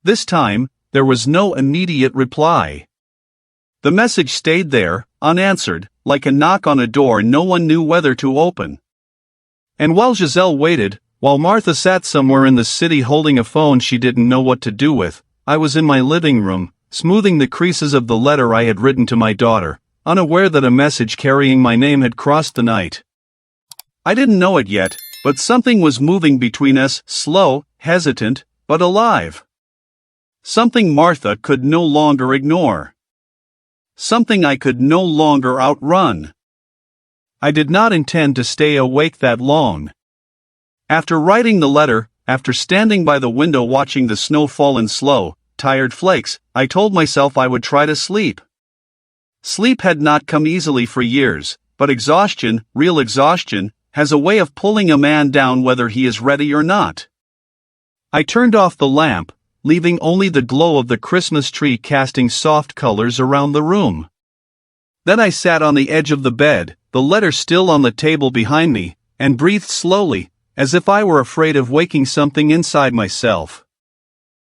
This time, there was no immediate reply. The message stayed there, unanswered, like a knock on a door no one knew whether to open. And while Giselle waited, while Martha sat somewhere in the city holding a phone she didn't know what to do with, I was in my living room, smoothing the creases of the letter I had written to my daughter, unaware that a message carrying my name had crossed the night. I didn't know it yet, but something was moving between us, slow, hesitant, but alive. Something Martha could no longer ignore. Something I could no longer outrun. I did not intend to stay awake that long. After writing the letter, after standing by the window watching the snow fall in slow, tired flakes, I told myself I would try to sleep. Sleep had not come easily for years, but exhaustion, real exhaustion, has a way of pulling a man down whether he is ready or not. I turned off the lamp, leaving only the glow of the Christmas tree casting soft colors around the room. Then I sat on the edge of the bed, the letter still on the table behind me, and breathed slowly, as if I were afraid of waking something inside myself.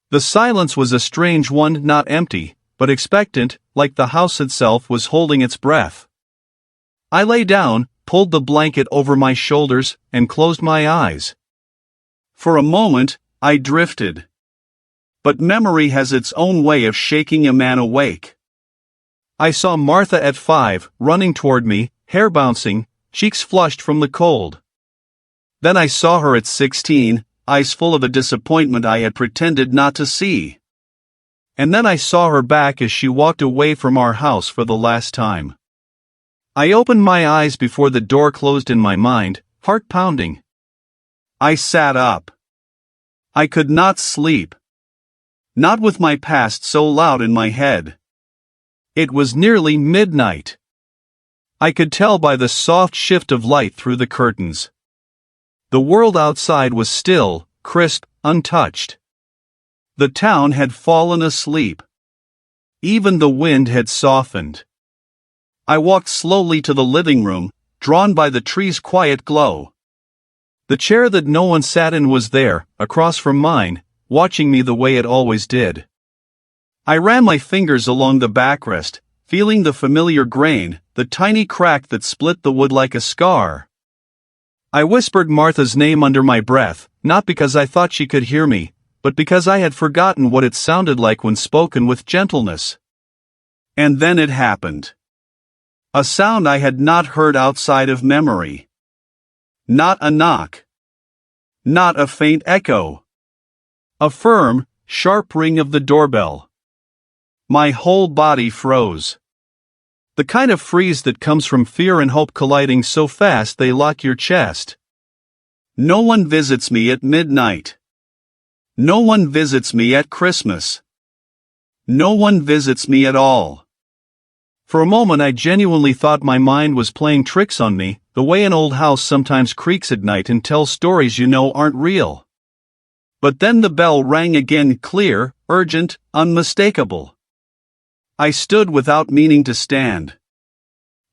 The silence was a strange one, not empty, but expectant, like the house itself was holding its breath. I lay down, pulled the blanket over my shoulders, and closed my eyes. For a moment, I drifted. But memory has its own way of shaking a man awake. I saw Martha at 5, running toward me, hair bouncing, cheeks flushed from the cold. Then I saw her at 16, eyes full of a disappointment I had pretended not to see. And then I saw her back as she walked away from our house for the last time. I opened my eyes before the door closed in my mind, heart pounding. I sat up. I could not sleep. Not with my past so loud in my head. It was nearly midnight. I could tell by the soft shift of light through the curtains. The world outside was still, crisp, untouched. The town had fallen asleep. Even the wind had softened. I walked slowly to the living room, drawn by the tree's quiet glow. The chair that no one sat in was there, across from mine, watching me the way it always did. I ran my fingers along the backrest, feeling the familiar grain, the tiny crack that split the wood like a scar. I whispered Martha's name under my breath, not because I thought she could hear me, but because I had forgotten what it sounded like when spoken with gentleness. And then it happened. A sound I had not heard outside of memory. Not a knock. Not a faint echo. A firm, sharp ring of the doorbell. My whole body froze. The kind of freeze that comes from fear and hope colliding so fast they lock your chest. No one visits me at midnight. No one visits me at Christmas. No one visits me at all. For a moment I genuinely thought my mind was playing tricks on me, the way an old house sometimes creaks at night and tells stories you know aren't real. But then the bell rang again, clear, urgent, unmistakable. I stood without meaning to stand.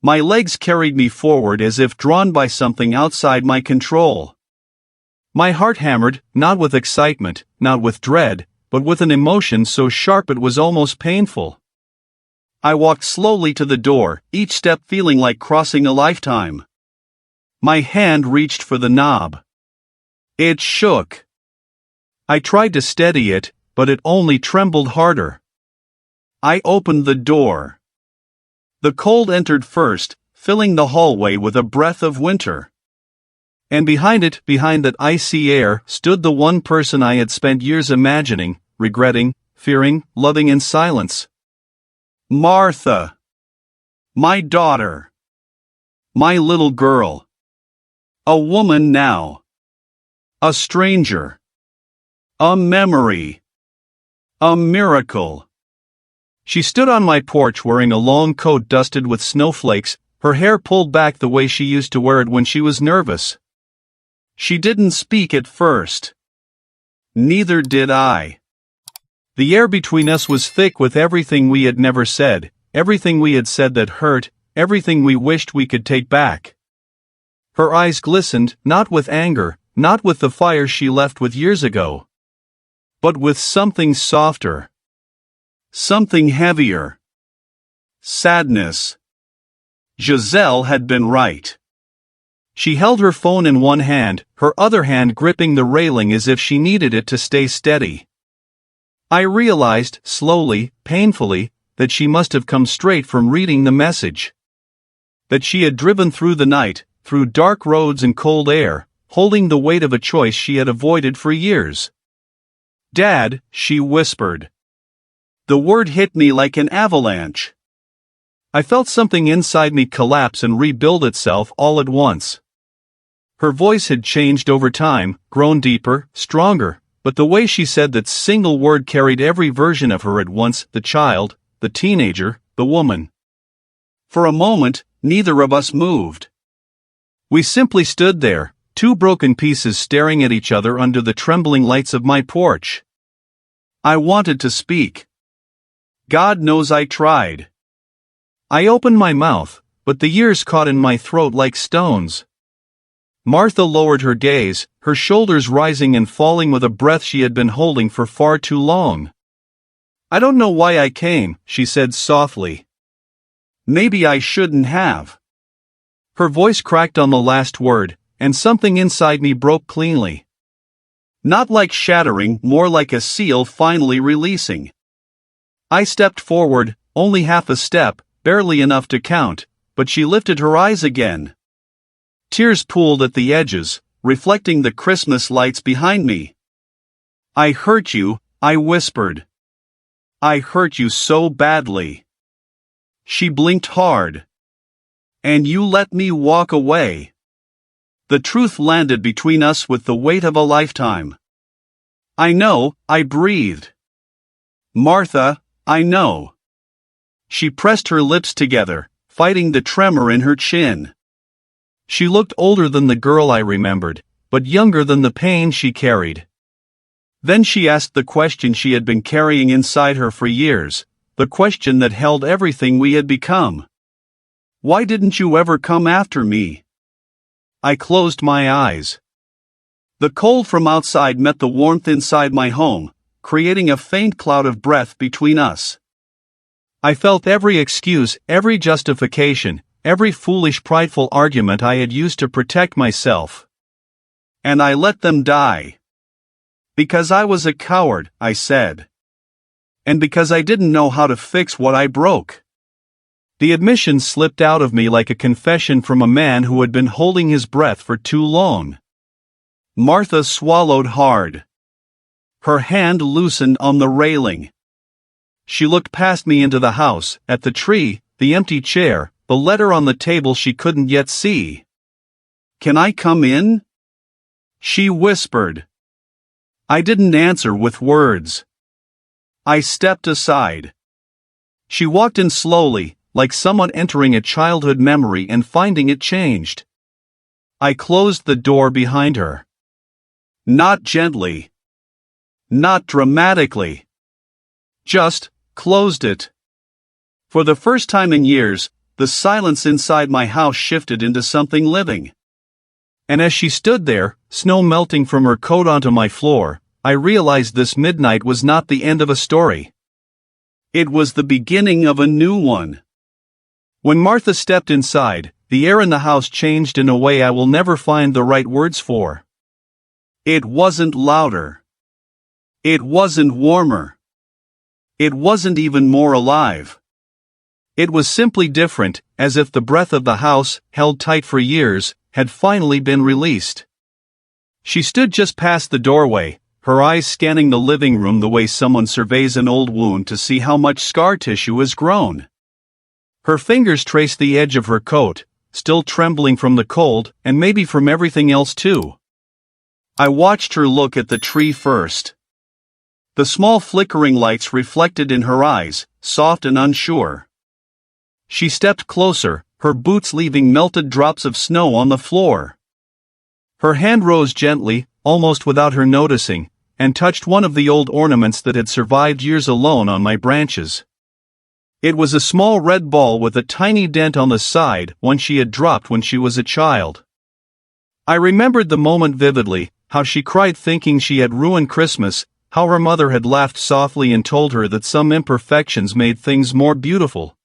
My legs carried me forward as if drawn by something outside my control. My heart hammered, not with excitement, not with dread, but with an emotion so sharp it was almost painful. I walked slowly to the door, each step feeling like crossing a lifetime. My hand reached for the knob. It shook. I tried to steady it, but it only trembled harder. I opened the door. The cold entered first, filling the hallway with a breath of winter. And behind it, behind that icy air, stood the one person I had spent years imagining, regretting, fearing, loving in silence. Martha. My daughter. My little girl. A woman now. A stranger. A memory. A miracle. She stood on my porch wearing a long coat dusted with snowflakes, her hair pulled back the way she used to wear it when she was nervous. She didn't speak at first. Neither did I. The air between us was thick with everything we had never said, everything we had said that hurt, everything we wished we could take back. Her eyes glistened, not with anger, not with the fire she left with years ago, but with something softer. Something heavier. Sadness. Giselle had been right. She held her phone in one hand, her other hand gripping the railing as if she needed it to stay steady. I realized, slowly, painfully, that she must have come straight from reading the message. That she had driven through the night, through dark roads and cold air, holding the weight of a choice she had avoided for years. "Dad," she whispered. The word hit me like an avalanche. I felt something inside me collapse and rebuild itself all at once. Her voice had changed over time, grown deeper, stronger, but the way she said that single word carried every version of her at once, the child, the teenager, the woman. For a moment, neither of us moved. We simply stood there, two broken pieces staring at each other under the trembling lights of my porch. I wanted to speak. God knows I tried. I opened my mouth, but the years caught in my throat like stones. Martha lowered her gaze, her shoulders rising and falling with a breath she had been holding for far too long. "I don't know why I came," she said softly. "Maybe I shouldn't have." Her voice cracked on the last word, and something inside me broke cleanly. Not like shattering, more like a seal finally releasing. I stepped forward, only half a step, barely enough to count, but she lifted her eyes again. Tears pooled at the edges, reflecting the Christmas lights behind me. "I hurt you," I whispered. "I hurt you so badly." She blinked hard. "And you let me walk away." The truth landed between us with the weight of a lifetime. "I know," I breathed. "Martha, I know." She pressed her lips together, fighting the tremor in her chin. She looked older than the girl I remembered, but younger than the pain she carried. Then she asked the question she had been carrying inside her for years, the question that held everything we had become. "Why didn't you ever come after me?" I closed my eyes. The cold from outside met the warmth inside my home, creating a faint cloud of breath between us. I felt every excuse, every justification, every foolish prideful argument I had used to protect myself. And I let them die. Because I was a coward, I said. And because I didn't know how to fix what I broke. The admission slipped out of me like a confession from a man who had been holding his breath for too long. Martha swallowed hard. Her hand loosened on the railing. She looked past me into the house, at the tree, the empty chair, the letter on the table she couldn't yet see. "Can I come in?" she whispered. I didn't answer with words. I stepped aside. She walked in slowly, like someone entering a childhood memory and finding it changed. I closed the door behind her. Not gently. Not dramatically. Just closed it. For the first time in years, the silence inside my house shifted into something living. And as she stood there, snow melting from her coat onto my floor, I realized this midnight was not the end of a story. It was the beginning of a new one. When Martha stepped inside, the air in the house changed in a way I will never find the right words for. It wasn't louder. It wasn't warmer. It wasn't even more alive. It was simply different, as if the breath of the house, held tight for years, had finally been released. She stood just past the doorway, her eyes scanning the living room the way someone surveys an old wound to see how much scar tissue has grown. Her fingers traced the edge of her coat, still trembling from the cold, and maybe from everything else too. I watched her look at the tree first. The small flickering lights reflected in her eyes, soft and unsure. She stepped closer, her boots leaving melted drops of snow on the floor. Her hand rose gently, almost without her noticing, and touched one of the old ornaments that had survived years alone on my branches. It was a small red ball with a tiny dent on the side, one she had dropped when she was a child. I remembered the moment vividly, how she cried thinking she had ruined Christmas, how her mother had laughed softly and told her that some imperfections made things more beautiful.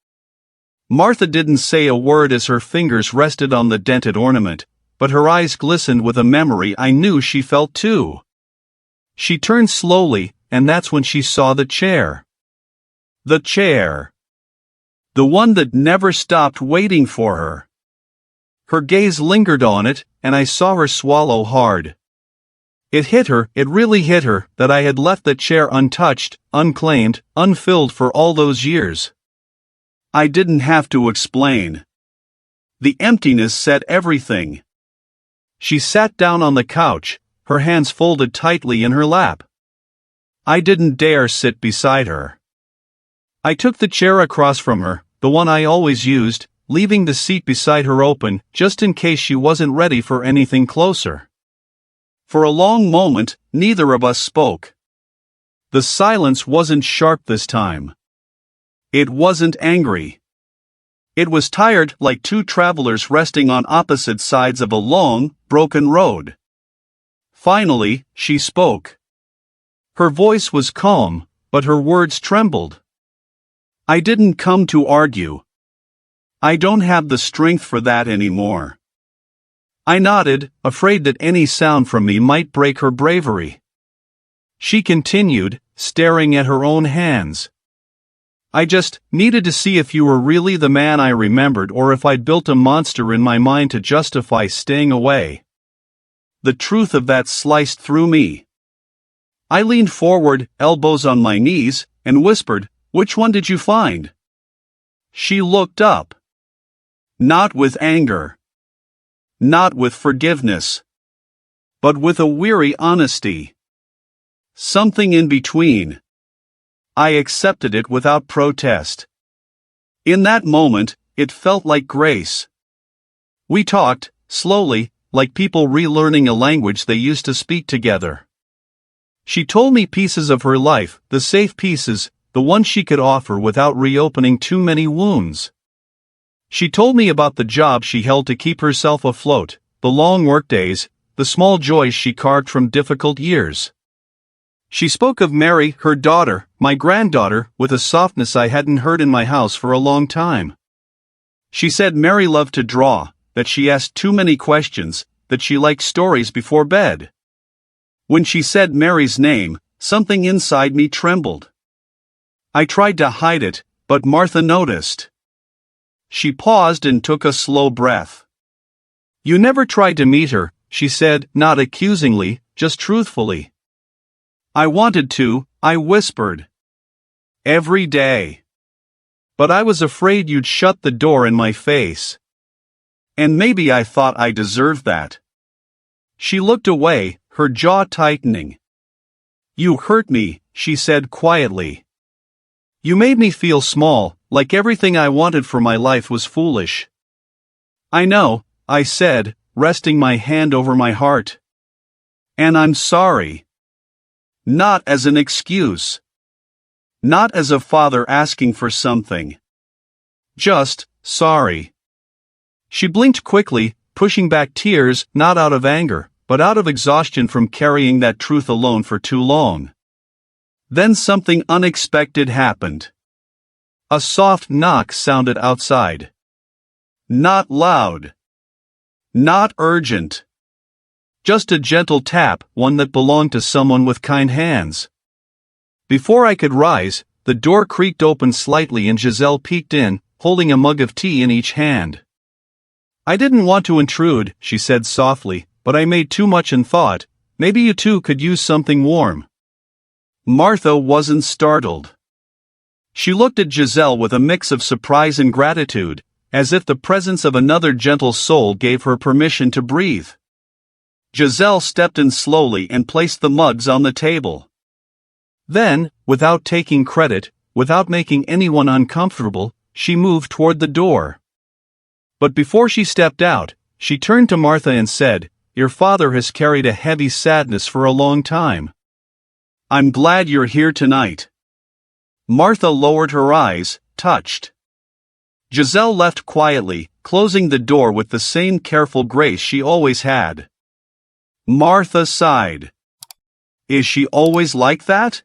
Martha didn't say a word as her fingers rested on the dented ornament, but her eyes glistened with a memory I knew she felt too. She turned slowly, and that's when she saw the chair. The chair. The one that never stopped waiting for her. Her gaze lingered on it, and I saw her swallow hard. It really hit her, that I had left the chair untouched, unclaimed, unfilled for all those years. I didn't have to explain. The emptiness said everything. She sat down on the couch, her hands folded tightly in her lap. I didn't dare sit beside her. I took the chair across from her, the one I always used, leaving the seat beside her open, just in case she wasn't ready for anything closer. For a long moment, neither of us spoke. The silence wasn't sharp this time. It wasn't angry. It was tired, like two travelers resting on opposite sides of a long, broken road. Finally, she spoke. Her voice was calm, but her words trembled. I didn't come to argue. I don't have the strength for that anymore. I nodded, afraid that any sound from me might break her bravery. She continued, staring at her own hands. I just needed to see if you were really the man I remembered or if I'd built a monster in my mind to justify staying away. The truth of that sliced through me. I leaned forward, elbows on my knees, and whispered, "Which one did you find?" She looked up. Not with anger. Not with forgiveness. But with a weary honesty. Something in between. I accepted it without protest. In that moment, it felt like grace. We talked, slowly, like people relearning a language they used to speak together. She told me pieces of her life, the safe pieces, the ones she could offer without reopening too many wounds. She told me about the job she held to keep herself afloat, the long workdays, the small joys she carved from difficult years. She spoke of Mary, her daughter, my granddaughter, with a softness I hadn't heard in my house for a long time. She said Mary loved to draw, that she asked too many questions, that she liked stories before bed. When she said Mary's name, something inside me trembled. I tried to hide it, but Martha noticed. She paused and took a slow breath. You never tried to meet her, she said, not accusingly, just truthfully. I wanted to, I whispered. Every day. But I was afraid you'd shut the door in my face. And maybe I thought I deserved that. She looked away, her jaw tightening. You hurt me, she said quietly. You made me feel small, like everything I wanted for my life was foolish. I know, I said, resting my hand over my heart. And I'm sorry. Not as an excuse. Not as a father asking for something. Just, sorry. She blinked quickly, pushing back tears, not out of anger, but out of exhaustion from carrying that truth alone for too long. Then something unexpected happened. A soft knock sounded outside. Not loud. Not urgent. Just a gentle tap, one that belonged to someone with kind hands. Before I could rise, the door creaked open slightly and Giselle peeked in, holding a mug of tea in each hand. I didn't want to intrude, she said softly, but I made too much and thought, maybe you two could use something warm. Martha wasn't startled. She looked at Giselle with a mix of surprise and gratitude, as if the presence of another gentle soul gave her permission to breathe. Giselle stepped in slowly and placed the mugs on the table. Then, without taking credit, without making anyone uncomfortable, she moved toward the door. But before she stepped out, she turned to Martha and said, your father has carried a heavy sadness for a long time. I'm glad you're here tonight." Martha lowered her eyes, touched. Giselle left quietly, closing the door with the same careful grace she always had. Martha sighed. "Is she always like that?"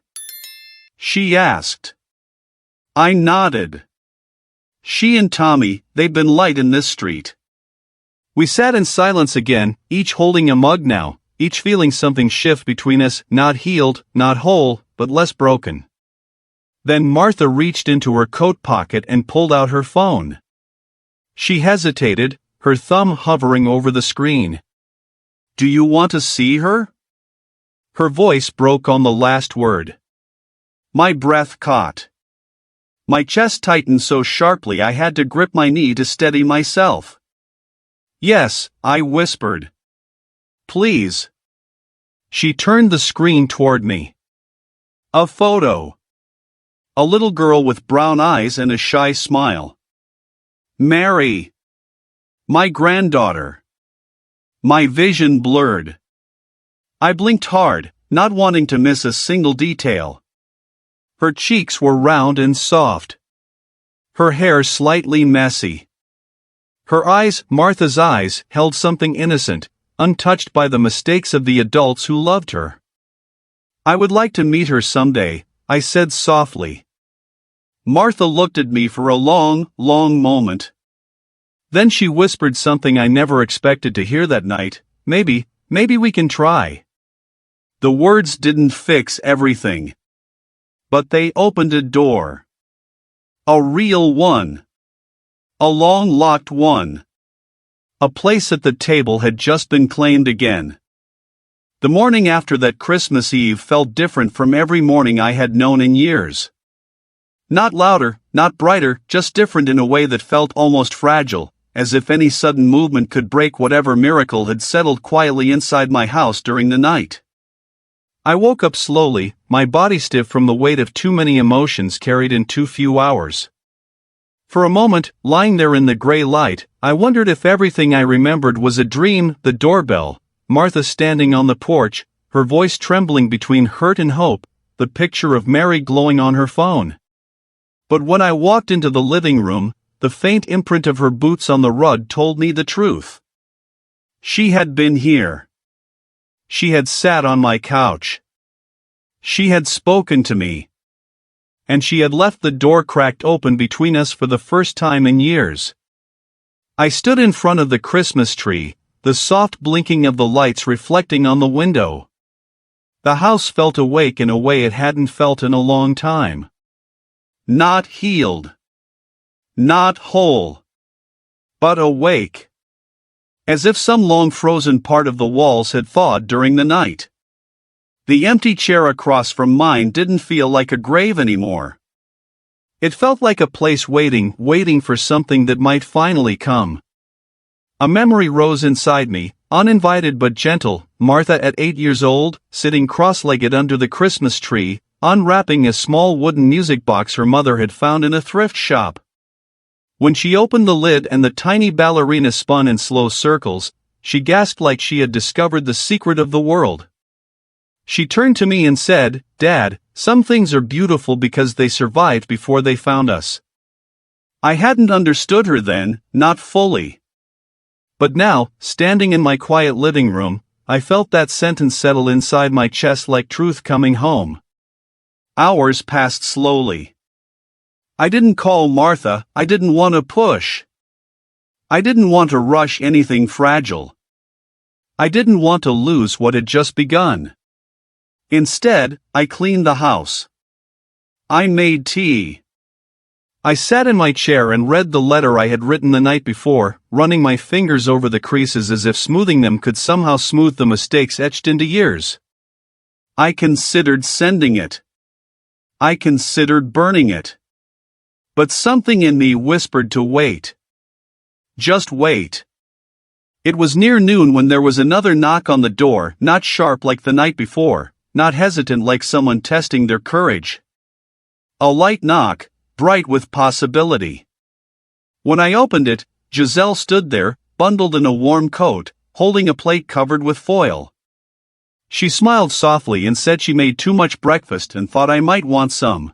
she asked. I nodded. She and Tommy, they've been light in this street. We sat in silence again, each holding a mug now, each feeling something shift between us, not healed, not whole, but less broken. Then Martha reached into her coat pocket and pulled out her phone. She hesitated, her thumb hovering over the screen. "Do you want to see her?" Her voice broke on the last word. My breath caught. My chest tightened so sharply I had to grip my knee to steady myself. "Yes," I whispered. "Please." She turned the screen toward me. A photo. A little girl with brown eyes and a shy smile. Mary. My granddaughter. My vision blurred. I blinked hard, not wanting to miss a single detail. Her cheeks were round and soft. Her hair slightly messy. Her eyes, Martha's eyes, held something innocent, untouched by the mistakes of the adults who loved her. "I would like to meet her someday," I said softly. Martha looked at me for a long, long moment. Then she whispered something I never expected to hear that night. Maybe we can try." The words didn't fix everything. But they opened a door. A real one. A long-locked one. A place at the table had just been claimed again. The morning after that Christmas Eve felt different from every morning I had known in years. Not louder, not brighter, just different in a way that felt almost fragile, as if any sudden movement could break whatever miracle had settled quietly inside my house during the night. I woke up slowly, my body stiff from the weight of too many emotions carried in too few hours. For a moment, lying there in the gray light, I wondered if everything I remembered was a dream. The doorbell, Martha standing on the porch, her voice trembling between hurt and hope, the picture of Mary glowing on her phone. But when I walked into the living room, the faint imprint of her boots on the rug told me the truth. She had been here. She had sat on my couch. She had spoken to me. And she had left the door cracked open between us for the first time in years. I stood in front of the Christmas tree, the soft blinking of the lights reflecting on the window. The house felt awake in a way it hadn't felt in a long time. Not healed. Not whole. But awake. As if some long-frozen part of the walls had thawed during the night. The empty chair across from mine didn't feel like a grave anymore. It felt like a place waiting for something that might finally come. A memory rose inside me, uninvited but gentle. Martha at 8 years old, sitting cross-legged under the Christmas tree, unwrapping a small wooden music box her mother had found in a thrift shop. When she opened the lid and the tiny ballerina spun in slow circles, she gasped like she had discovered the secret of the world. She turned to me and said, "Dad, some things are beautiful because they survived before they found us." I hadn't understood her then, not fully. But now, standing in my quiet living room, I felt that sentence settle inside my chest like truth coming home. Hours passed slowly. I didn't call Martha, I didn't want to push. I didn't want to rush anything fragile. I didn't want to lose what had just begun. Instead, I cleaned the house. I made tea. I sat in my chair and read the letter I had written the night before, running my fingers over the creases as if smoothing them could somehow smooth the mistakes etched into years. I considered sending it. I considered burning it. But something in me whispered to wait. Just wait. It was near noon when there was another knock on the door, not sharp like the night before, not hesitant like someone testing their courage. A light knock, bright with possibility. When I opened it, Giselle stood there, bundled in a warm coat, holding a plate covered with foil. She smiled softly and said she made too much breakfast and thought I might want some.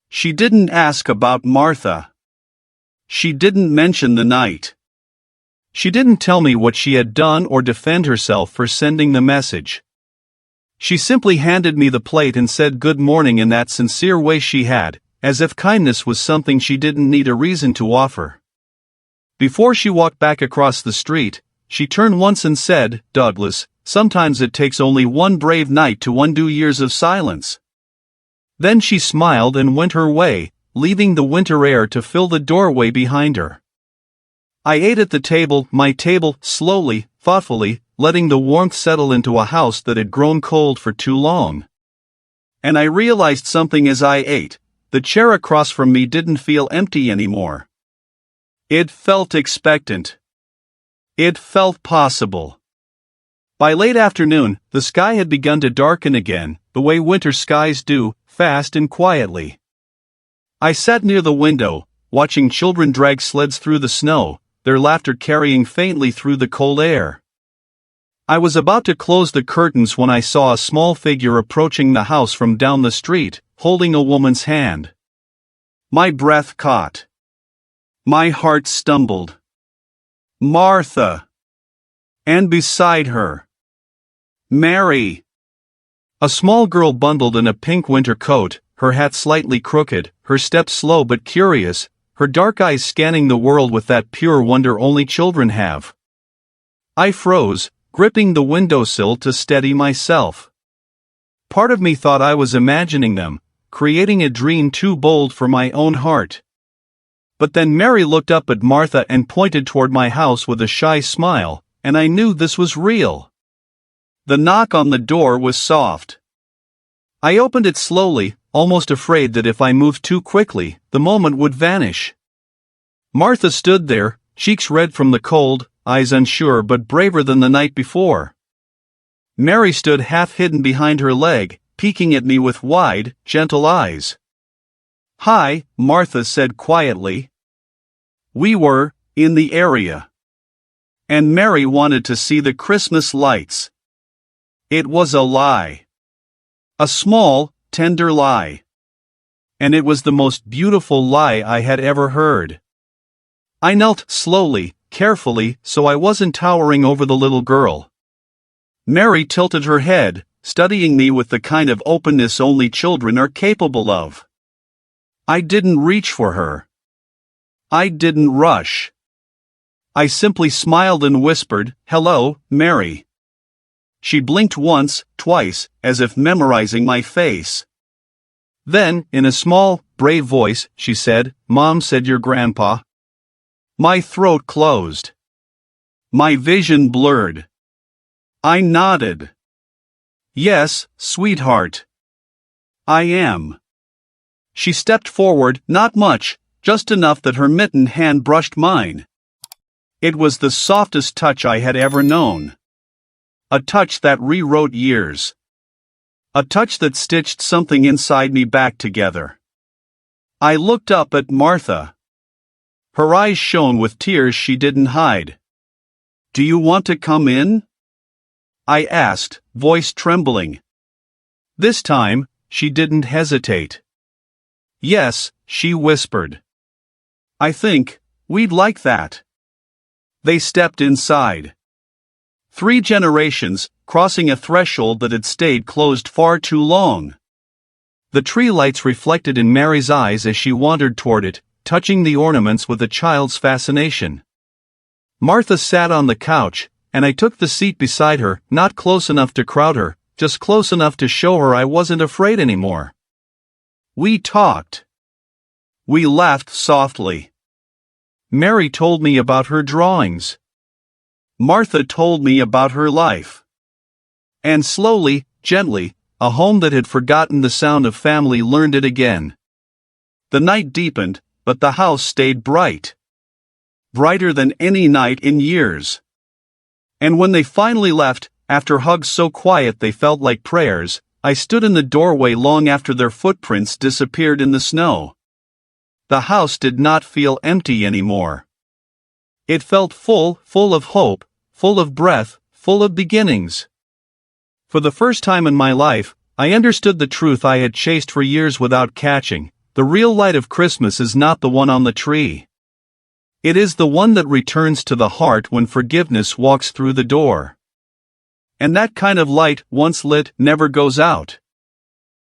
She didn't ask about Martha. She didn't mention the night. She didn't tell me what she had done or defend herself for sending the message. She simply handed me the plate and said good morning in that sincere way she had, as if kindness was something she didn't need a reason to offer. Before she walked back across the street, she turned once and said, "Douglas, sometimes it takes only one brave night to undo years of silence." Then she smiled and went her way, leaving the winter air to fill the doorway behind her. I ate at the table, my table, slowly, thoughtfully, letting the warmth settle into a house that had grown cold for too long. And I realized something as I ate. The chair across from me didn't feel empty anymore. It felt expectant. It felt possible. By late afternoon, the sky had begun to darken again, the way winter skies do, fast and quietly. I sat near the window, watching children drag sleds through the snow, their laughter carrying faintly through the cold air. I was about to close the curtains when I saw a small figure approaching the house from down the street, holding a woman's hand. My breath caught. My heart stumbled. Martha. And beside her, Mary. A small girl bundled in a pink winter coat, her hat slightly crooked, her step slow but curious, her dark eyes scanning the world with that pure wonder only children have. I froze, gripping the windowsill to steady myself. Part of me thought I was imagining them, creating a dream too bold for my own heart. But then Mary looked up at Martha and pointed toward my house with a shy smile, and I knew this was real. The knock on the door was soft. I opened it slowly, almost afraid that if I moved too quickly, the moment would vanish. Martha stood there, cheeks red from the cold, eyes unsure but braver than the night before. Mary stood half hidden behind her leg, peeking at me with wide, gentle eyes. "Hi," Martha said quietly. We were in the area. And Mary wanted to see the Christmas lights. It was a lie. A small, tender lie. And it was the most beautiful lie I had ever heard. I knelt slowly, carefully, so I wasn't towering over the little girl. Mary tilted her head, studying me with the kind of openness only children are capable of. I didn't reach for her. I didn't rush. I simply smiled and whispered, "Hello, Mary." She blinked once, twice, as if memorizing my face. Then, in a small, brave voice, she said, "Mom said your grandpa." My throat closed. My vision blurred. I nodded. "Yes, sweetheart. I am." She stepped forward, not much, just enough that her mittened hand brushed mine. It was the softest touch I had ever known. A touch that rewrote years. A touch that stitched something inside me back together. I looked up at Martha. Her eyes shone with tears she didn't hide. "Do you want to come in?" I asked, voice trembling. This time, she didn't hesitate. "Yes," she whispered. "I think we'd like that." They stepped inside. 3 generations, crossing a threshold that had stayed closed far too long. The tree lights reflected in Mary's eyes as she wandered toward it, touching the ornaments with a child's fascination. Martha sat on the couch, and I took the seat beside her, not close enough to crowd her, just close enough to show her I wasn't afraid anymore. We talked. We laughed softly. Mary told me about her drawings. Martha told me about her life. And slowly, gently, a home that had forgotten the sound of family learned it again. The night deepened, but the house stayed bright. Brighter than any night in years. And when they finally left, after hugs so quiet they felt like prayers, I stood in the doorway long after their footprints disappeared in the snow. The house did not feel empty anymore. It felt full of hope, full of breath, full of beginnings. For the first time in my life, I understood the truth I had chased for years without catching. The real light of Christmas is not the one on the tree. It is the one that returns to the heart when forgiveness walks through the door. And that kind of light, once lit, never goes out.